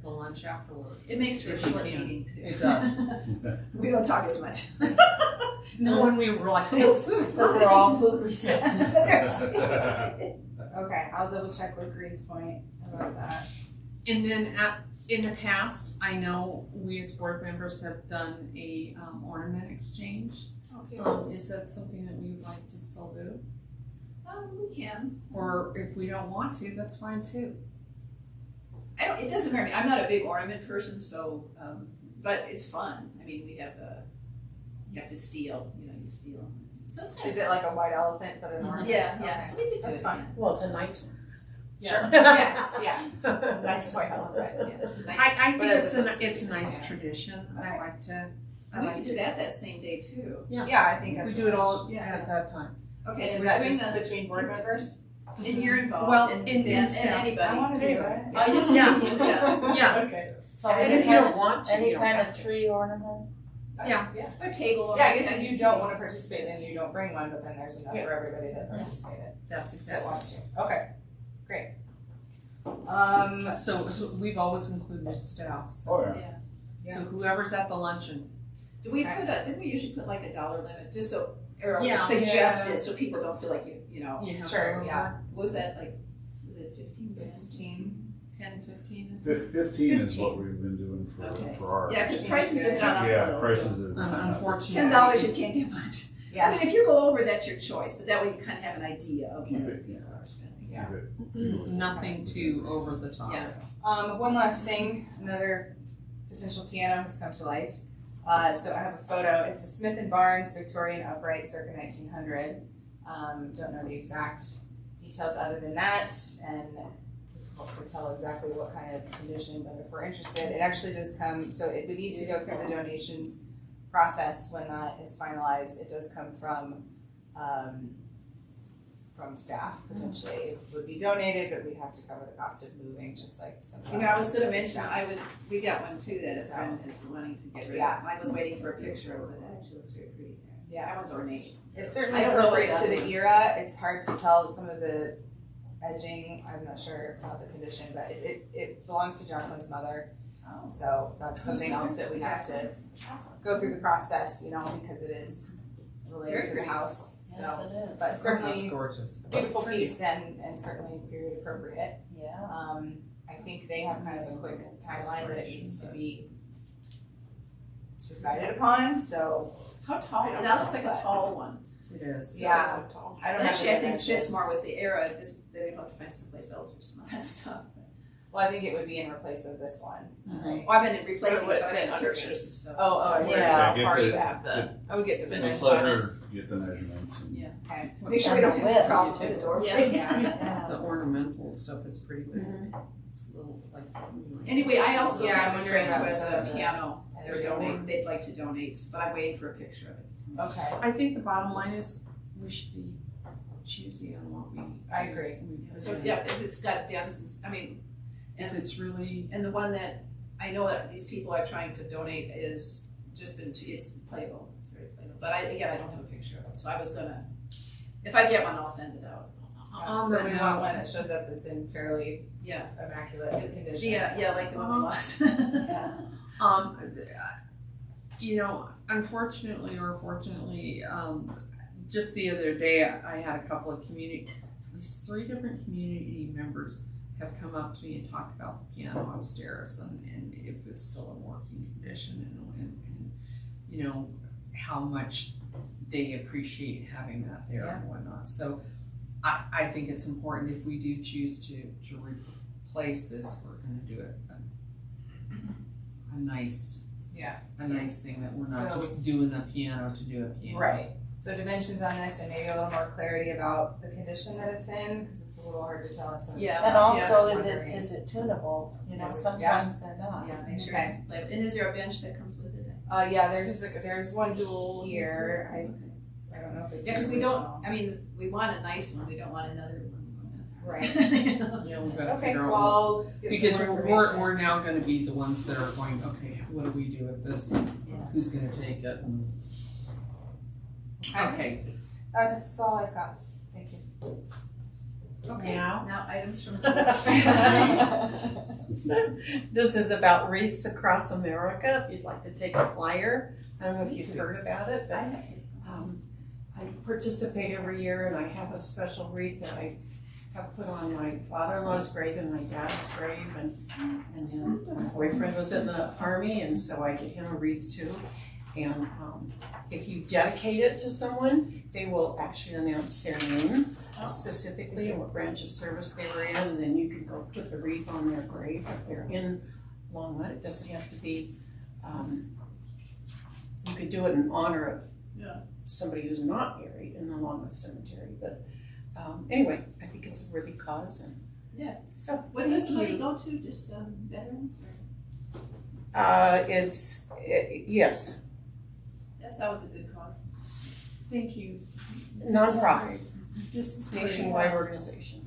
the lunch afterwards. It makes for a If we short can. meeting too. It does. We don't talk as much. No, when we were like, oh, food. We're all food receptive. okay, I'll double check with Green's Point about that. And then in the past, I know we as board members have done a ornament exchange. Okay. Is that something that we would like to still do? We can. Or if we don't want to, that's fine too. It doesn't hurt me. I'm not a big ornament person, so, but it's fun. I mean, we have you have to steal, you steal. So it's kind Is it like a white elephant but an orange? Yeah, Okay. so we could do That's it. fine. Well, it's a nice one. Sure. Yes, yeah. Nice white elephant, yeah. I think But as opposed to it's a nice yeah. tradition. I like to. We could do that same day too. Yeah, I think We do it all Yeah. at that time. Okay, And so is we're that doing just the, between board members? and you're involved, Well, and in staff. anybody. I wanna do it. Oh, you see, yeah. Yeah. Okay. So And any if you don't kind, want to, any you don't kind have of to. tree ornament? Yeah. Yeah. Or table. Or Yeah, I guess if anything. you don't wanna participate, then you don't bring one, but then there's enough for everybody that participated, That's that exactly. wants to. Okay, great. So we've always included staff. So, Oh, yeah. Yeah. so whoever's at the lunch,'n Do we didn't we usually put like a dollar limit, just so, or Yeah. suggested, so people don't feel like you know, you have Sure, to go yeah. over. what was that, like, was it 15, 10? 10, 15 is it? 15 is what we've been doing Okay. for ours. Yeah, because prices have gone up a Yeah, little. prices So. have. Unfortunately. $10 you can't get much. I Yeah, mean, if you go over, that's your choice, but that way you kind of have an idea of Keep what it, people are spending. Yeah. Keep it. Nothing too over the top. Yeah. one last thing, another potential piano has come to light. So I have a photo, it's a Smith and Barnes Victorian upright circa 1900. Don't know the exact details other than that, and difficult to tell exactly what kind of condition, but if we're interested, it actually does come, so we need to go through the donations process. When that is finalized, it does come from staff, potentially. It would be donated, but we'd have to cover the cost of moving, just like some. You know, I was gonna mention, we got one too that a friend is wanting to get rid Yeah. of. I was waiting for a picture of it, that actually looks very pretty. Yeah. That one's ornate. It's certainly I don't know appropriate what to that the era. It's hard to tell some of the edging. I'm not sure about the condition, but it belongs to Jacqueline's mother. Oh. So that's something else that we have to go through the process, because it is related Very to the pretty. house. Yes, So, it is. but That's certainly gorgeous. beautiful piece and certainly period appropriate. Yeah. I think they have kind of a quick timeline that it needs to be decided upon. So How tall? I don't That looks know, like a but- tall one. It is. Yeah. So I don't know. actually, I the think fits dimensions. more with the era. Just they have to find someplace else for some of that stuff. Well, I think it would be in replace of this one. Mhm. Well, I've been replacing would it, it but fit I have pictures underneath? and stuff. Oh, Where Yeah, how get far the- you have I would get the Just dimensions. let her get the measurements. And Yeah. Okay. Make sure we don't have a problem Yeah. with the doorway. Yeah. The ornamental stuff is pretty big. Mhm. It's a little like. Anyway, I also Yeah, have I'm a wondering friend about with a the- piano. They're the donating. They'd like to donate, but I'm waiting for a picture of it. Okay. I think the bottom line is we should be choosy on what we. I agree. we So put in. yeah, if it's got dents, If it's really. and the one that I know that these people are trying to donate is just been it's playable. It's very playable. But I don't have a picture of it, so I was gonna. If I get one, I'll send it out. On So that we note- want one that shows up that's in fairly Yeah. immaculate condition. Yeah, like the one we lost. Yeah. Unfortunately or fortunately, just the other day, I had a couple of at least 3 different community members have come up to me and talked about the piano upstairs and if it's still in working condition and how much they appreciate having that there and whatnot. So I think it's important if we do choose to replace this, we're gonna do it a nice thing that we're not So- just doing a piano to do a piano. Right. So dimensions on this and maybe a little more clarity about the condition that it's in, because it's a little hard to tell at some. Yeah. And also, Wondering. is it tunable? Yeah. Sometimes they're not. Yeah, make sure Okay. it's labeled. And is there a bench that comes with it? Yeah, there's one here. I don't know if it's. Yeah, because we original. we want a nice one, we don't want another one. Right. You know? Yeah, we've gotta Okay, figure out. well, I'll get some Because more we're information. now gonna be the ones that are going, okay, what do we do with this? Who's gonna take it? And- Okay, That's all I've got. Thank you. Okay, now items from. This is about wreaths across America. If you'd like to take a flyer, I don't know if you've heard about it, but I participate every year and I have a special wreath that I have put on my father-in-law's grave and my dad's grave, and then my boyfriend was in the army, and so I get him a wreath too. And if you dedicate it to someone, they will actually announce their name specifically and what branch of service they were in, and then you can go put the wreath on their grave if they're in Longwood. It doesn't have to be, you could do it in honor of somebody who's not buried in the Longwood Cemetery, but anyway, I think it's a worthy cause, and so. What does the money go to, just veterans? Yes, That's always a good cause. Thank you. nonprofit, This is nationwide organization.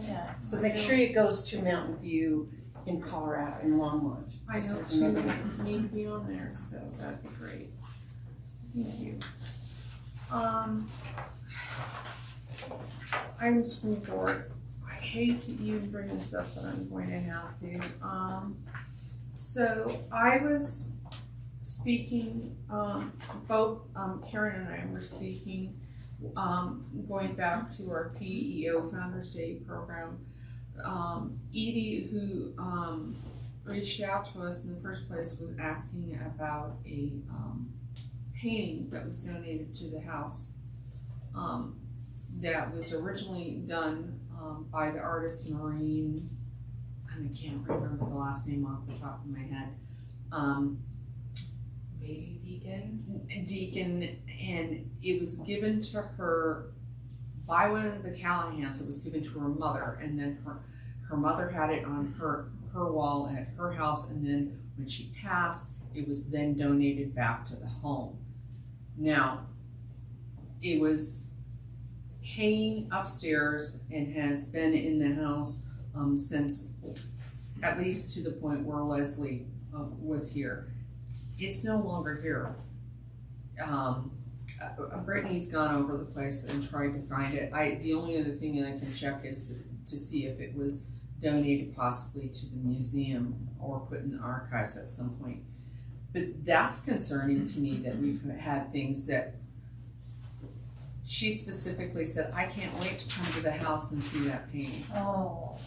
Yeah. But make sure it goes to Mountain View in Colorado, in Longmont. I know There's too, another- need to be on there, so that'd be great. Thank you. Items from the board. I hate to even bring this up, but I'm going to have to. So I was speaking, both Karen and I were speaking, going back to our PEO Founders Day program. Edie, who reached out to us in the first place, was asking about a painting that was donated to the house that was originally done by the artist Maureen, and I can't remember the last name off the top of my head. Maybe Deacon, and it was given to her by one of the Callahans. It was given to her mother, and then her mother had it on her wall at her house, and then when she passed, it was then donated back to the home. Now, it was hanging upstairs and has been in the house since, at least to the point where Leslie was here. It's no longer here. Brittany's gone over the place and tried to find it. The only other thing I can check is to see if it was donated possibly to the museum or put in the archives at some point. But that's concerning to me, that we've had things that she specifically said, I can't wait to come to the house and see that painting. Oh.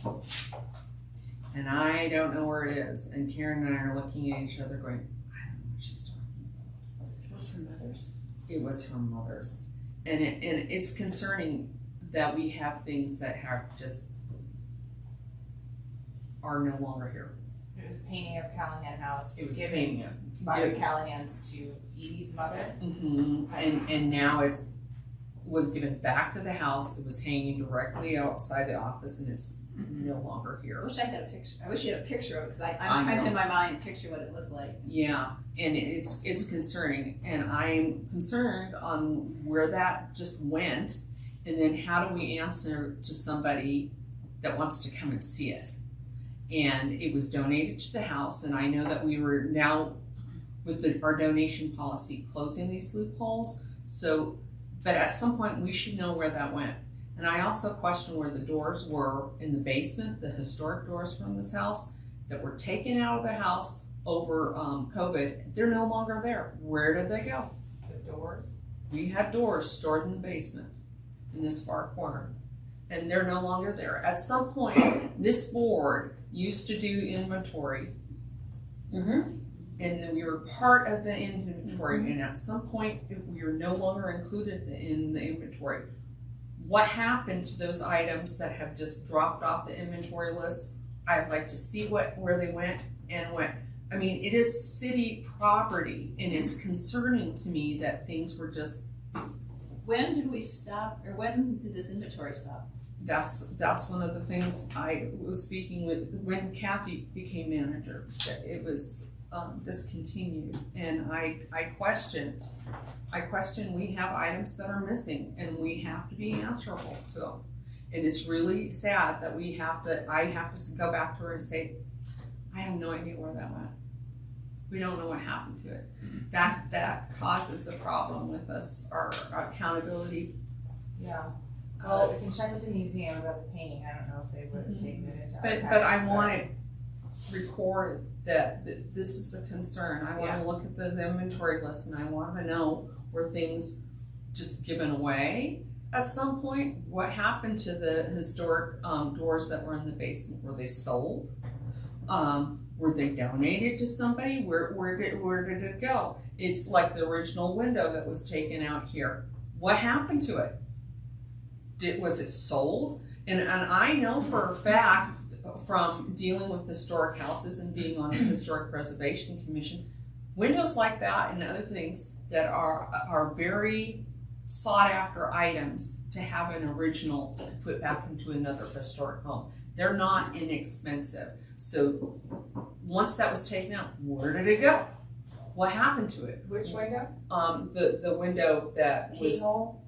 And I don't know where it is. And Karen and I are looking at each other going, I don't know what she's talking about. It was her mother's. It was her mother's. And it's concerning that we have things that have just are no longer here. It was a painting of Callahan House. It was given painting it. by the Callahans to Edie's mother. Mm-hmm. And now was given back to the house. It was hanging directly outside the office, and it's no longer I here. wish I had a picture. I wish you had a picture of it, because I I'm trying to know. in my mind picture what it looked like. Yeah, and it's concerning, and I'm concerned on where that just went, and then how do we answer to somebody that wants to come and see it? And it was donated to the house, and I know that we were now with our donation policy closing these loopholes. So, but at some point we should know where that went. And I also question where the doors were in the basement, the historic doors from this house that were taken out of the house over COVID. They're no longer there. Where did they go? The doors. We had doors stored in the basement in this far corner, and they're no longer there. At some point, this board used to do inventory, Mm-hmm. and then we were part of the inventory, and at some point, we were no longer included in the inventory. What happened to those items that have just dropped off the inventory list? I'd like to see where they went and what. I mean, it is city property, and it's concerning to me that things were just. When did we stop, or when did this inventory stop? That's one of the things I was speaking with when Kathy became manager, that it was discontinued, and I questioned we have items that are missing and we have to be answerable to them. And it's really sad that I have to go back to her and say, I have no idea where that went. We don't know what happened to it. That causes a problem with us, our accountability. Yeah. Well, we can check with the museum about the painting. I don't know if they would have taken it into archives. But I want it recorded that this is a concern. I want to look at those inventory lists, and I want to know were things just given away at some point? What happened to the historic doors that were in the basement? Were they sold? Were they donated to somebody? Where did it go? It's like the original window that was taken out here. What happened to it? Was it sold? And I know for a fact from dealing with historic houses and being on the Historic Preservation Commission, windows like that and other things that are very sought after items to have an original to put back into another historic home. They're not inexpensive. So once that was taken out, where did it go? What happened to it? Which window? The window that was Keyhole?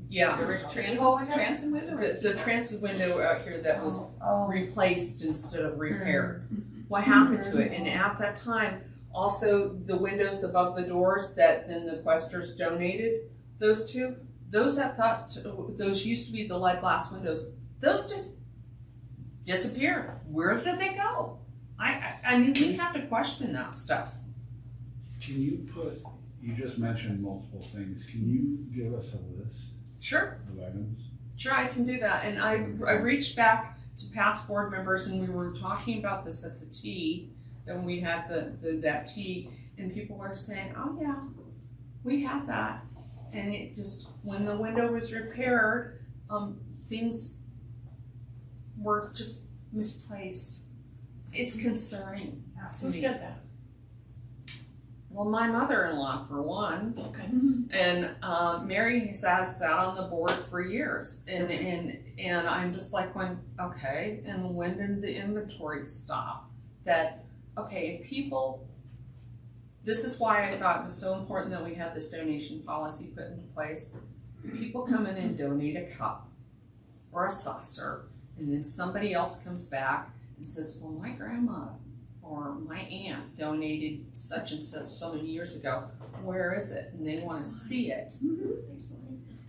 yeah. The original Transom, keyhole window? transom window? or- The transit window out here that was Oh, replaced instead of repaired. What happened to it? And at that time, also the windows above the doors that then the Questers donated, those two, those used to be the lead glass windows. Those just disappeared. Where did they go? I mean, we have to question that stuff. Can you you just mentioned multiple things. Can you give us a list Sure. of items? Sure, I can do that. And I reached back to past board members, and we were talking about this at the tea, and we had that tea, and people were saying, "Oh yeah, we had that." And it just, when the window was repaired, things were just misplaced. It's concerning to Who me. said that? Well, my mother-in-law, for one. Okay. And Mary has sat on the board for years, and I'm just like going, okay, and when did the inventory stop? That, okay, if people, this is why I thought it was so important that we had this donation policy put into place. People come in and donate a cup or a saucer, and then somebody else comes back and says, well, my grandma or my aunt donated such and such so many years ago. Where is it? And they want to see it.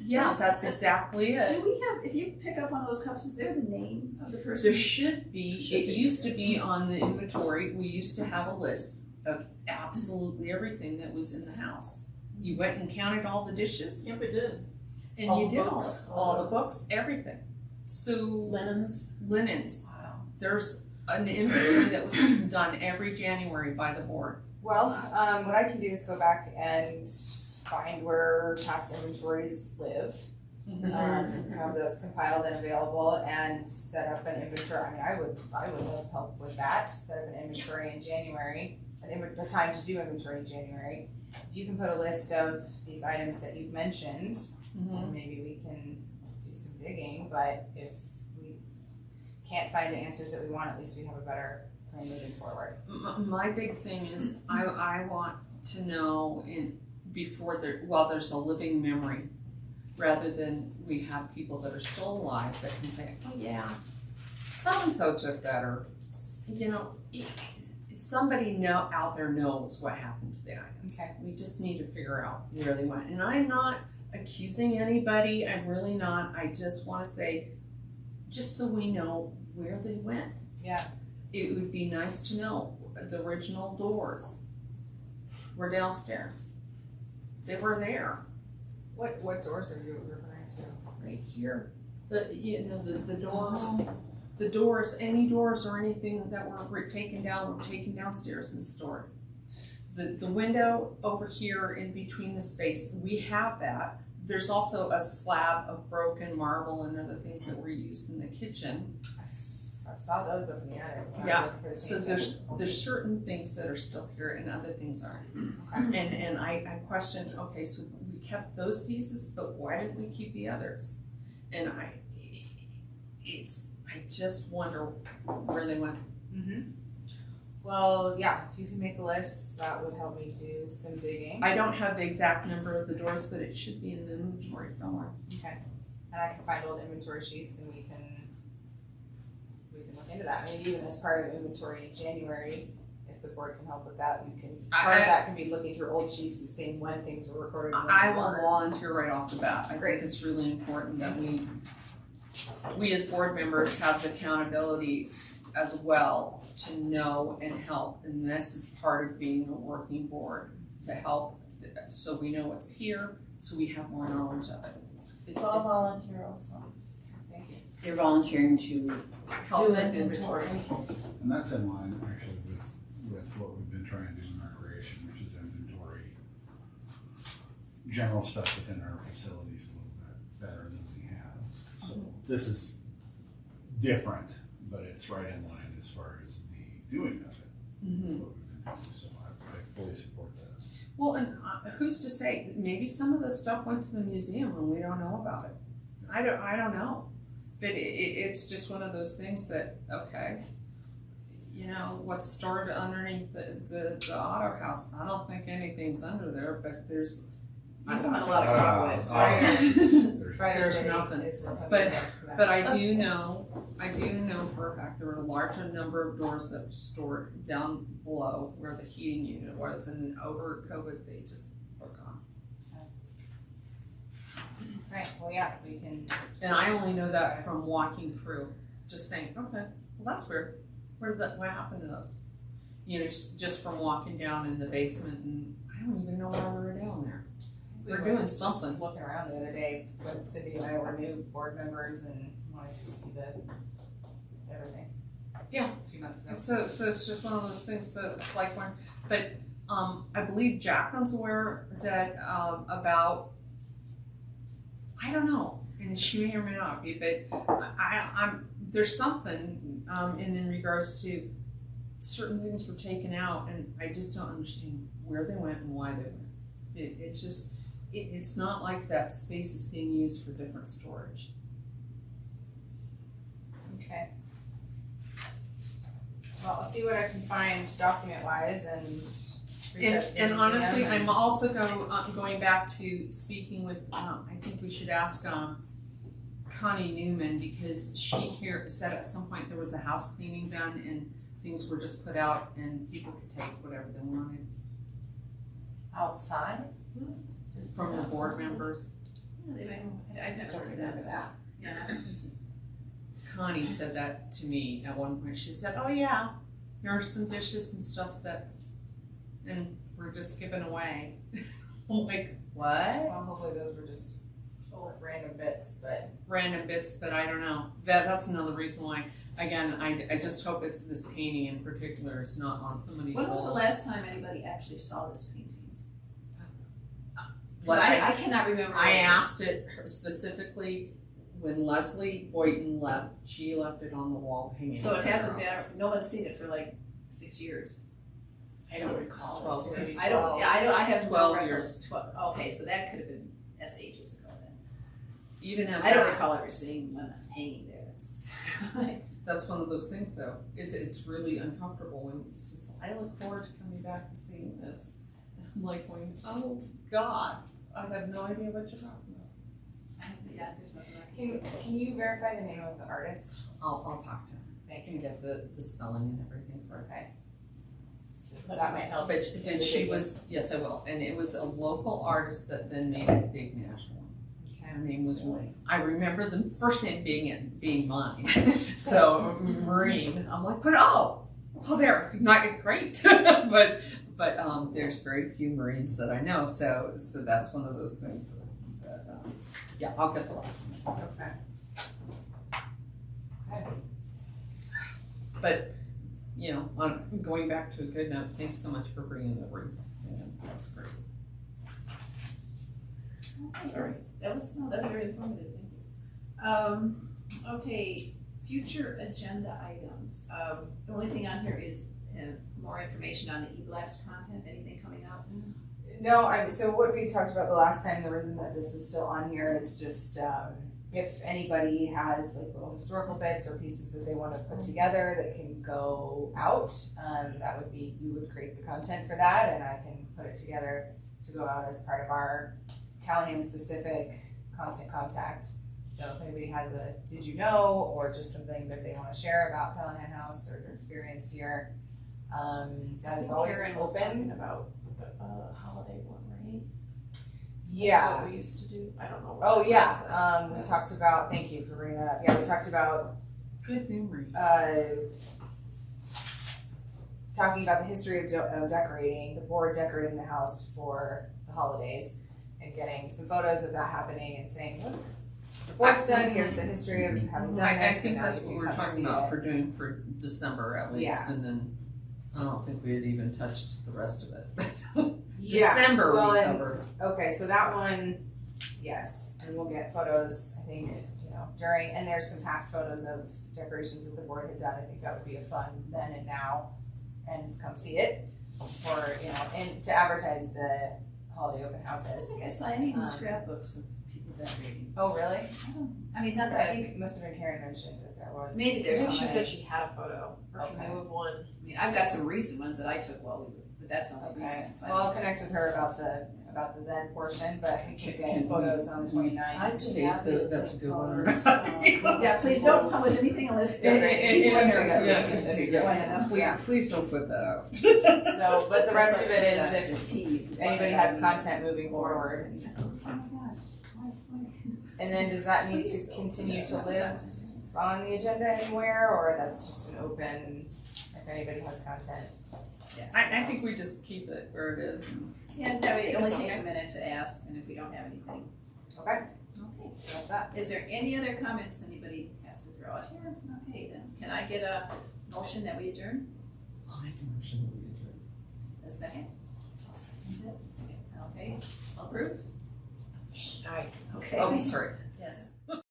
Yeah, that's exactly it. Do we have, if you pick up one of those cups, is there the name of the person? There should be. It used to be on the inventory. We used to have a list of absolutely everything that was in the house. You went and counted all the dishes, Yep, it did. and All you the did books. all the books, everything. So Linens. linens. Wow. There's an inventory that was done every January by the board. Well, what I can do is go back and find where past inventories live, have those compiled and available, and set up an inventory. I mean, I would love help with that. Set up an inventory in January, the time to do inventory in January. If you can put a list of these items that you've mentioned, Mhm. maybe we can do some digging. But if we can't find the answers that we want, at least we have a better plan moving forward. My big thing is I want to know while there's a living memory, rather than we have people that are still alive that can say, oh yeah, so-and-so took that, or, you know, somebody out there knows what happened to the items. Okay. We just need to figure out where they went. And I'm not accusing anybody, I'm really not. I just want to say, just so we know where they went. Yeah. It would be nice to know the original doors were downstairs. They were there, What doors are you referring to? right here. The doors, any doors or anything that were taken downstairs and stored. The window over here in between the space, we have that. There's also a slab of broken marble and other things that were used in the kitchen. I saw those up in the attic. when I was Yeah, looking for the so things. there's certain things that are still here and other things aren't. And I questioned, okay, so we kept those pieces, but why did we keep the others? And I just wonder where they went. Well, yeah, if you can make a list, that would help me do some digging. I don't have the exact number of the doors, but it should be in the inventory somewhere. Okay. And I can find old inventory sheets and we can look into that. Maybe even as part of inventory in January, if the board can help with that, we can, part of that can be looking through old sheets and seeing when things were recorded. and when I they will weren't. volunteer right off the bat. I Great. think it's really important that we as board members have the accountability as well to know and help. And this is part of being a working board, to help so we know what's here, so we have more knowledge of it. So I'll volunteer also. Thank you. You're volunteering to help do with inventory. And that's in line actually with what we've been trying to do in recreation, which is inventory. General stuff within our facilities a little bit better than we have. So this is different, but it's right in line as far as the doing of it. Mhm. What we've been doing. So I fully support that. Well, and who's to say, maybe some of this stuff went to the museum and we don't know about it. I don't know. But it's just one of those things that, okay, you know, what's stored underneath the auto house, I don't think anything's under there, but there's, You found a lot of chocolates, Ah, right? there's- There's City, nothing. it's when something But- like that. but I do know for a fact there were a larger number of doors that were stored down below where the heating unit was, and then over COVID, they just broke off. Right, well, yeah, we can, And I only know that from walking through, just saying, okay, well, that's weird. What happened to those? You know, just from walking down in the basement, and I don't even know why we were down there. We're were doing just something. looking around the other day when Cindy and I were new board members and wanted to see everything. Yeah. A few months ago. So it's just one of those things that it's like when, but I believe Jacqueline's aware that about, I don't know, and she may or may not be, but I'm there's something in regards to certain things were taken out, and I just don't understand where they went and why they went. It's just it's not like that space is being used for different storage. Okay. Well, I'll see what I can find document wise and research the And honestly, museum I'm also going back to speaking with, I think we should ask Connie Newman, because she here said at some point there was a house cleaning done and things were just put out and people could take whatever they wanted Outside? from the board members. Yeah, they might, I've never heard of that. Yeah. Connie said that to me at one point. She said, oh yeah, there are some dishes and stuff that, and we're just giving away. I'm like, what? Well, hopefully those were just random bits, but Random bits, but I don't know. That's another reason why, again, I just hope it's this painting in particular is not on somebody's When was the wall. last time anybody actually saw this painting? 'Cause What I cannot remember. I asked it specifically when Leslie Boynton left. She left it on the wall hanging. So it outside her hasn't been, office. no one's seen it for like 6 years. I don't recall. 12 years. I have 12 no years. Okay, so that could have been, that's ages ago then. Even at I don't that, recall ever seeing one hanging there. It's that's one of those things though. It's really uncomfortable when it says, I look forward to coming back and seeing this. And I'm like going, oh God, I have no idea what you're talking about. yeah, there's nothing I can say. can you verify the name of the artist? I'll talk to him. I can get the spelling and everything for it. Okay. That might help. But she was, yes, I will, and it was a local artist that then made it a big national one. Her name was, I remember the first name being mine, so Maureen, I'm like, but well they're not great, but there's very few Marines that I know, so that's one of those things that, yeah, I'll get the last name. Okay. Okay. But, you know, going back to a good note, thanks so much for bringing the wreath, and that's great. Sorry. That was very informative, thank you. Okay, future agenda items. The only thing on here is more information on the e-blast content, anything coming out? No, so what we talked about the last time, the reason that this is still on here is just, if anybody has like little historical bits or pieces that they wanna put together that can go out, that would be, you would create the content for that and I can put it together to go out as part of our Callahan specific constant contact. So if anybody has a did you know or just something that they wanna share about Callahan House or their experience here, that is always Karen was open. talking about the holiday one, right? Yeah. What we used to do, I don't know. Oh, yeah, we talked about, thank you for bringing that up, yeah, we talked about, Good memory. talking about the history of decorating, the board decorating the house for the holidays, and getting some photos of that happening and saying, look, what's done, here's the history of having done I this, think and now that's you what can we're come talking see about it. for doing for December at least, and then I don't think we had even touched the rest of it. Yeah, December well, we and- covered. Okay, so that one, yes, and we'll get photos, I think, during, and there's some past photos of decorations that the board had done, I think that would be a fun then and now, and come see it, for, and to advertise the holiday open I don't houses. think I saw any scrapbooks of people decorating. Oh, really? I mean, it's not I that, think it must have been Karen mentioned that there was. maybe I there's think some, she I said she had a photo, or she Okay. knew of one. mean, I've got some recent ones that I took while we were, but that's only Okay, recent, so I well, I'll don't. connect with her about the then portion, but we can Can get we- photos on the 29th. I'd be See if happy to that's a take good one or photos, not. Yeah, please don't publish anything unless they're ready. Yeah. Please don't put that out. So, but the rest of it is The if tea. anybody has content moving forward. Oh my God. And then does that need Please to don't continue put to that live on the agenda anywhere, or that's just an open, if anybody has content? I think we just keep it where it is. Yeah, that way it only It's takes a okay. minute to ask, and if we don't have anything. Okay, Okay. so that's that. Is there any other comments anybody has to throw out here? Okay, then, can I get a motion that we adjourn? I'll make a motion that we adjourn. A second? I'll second it. Second, okay, approved? Aye. Okay. Oh, sorry. Yes.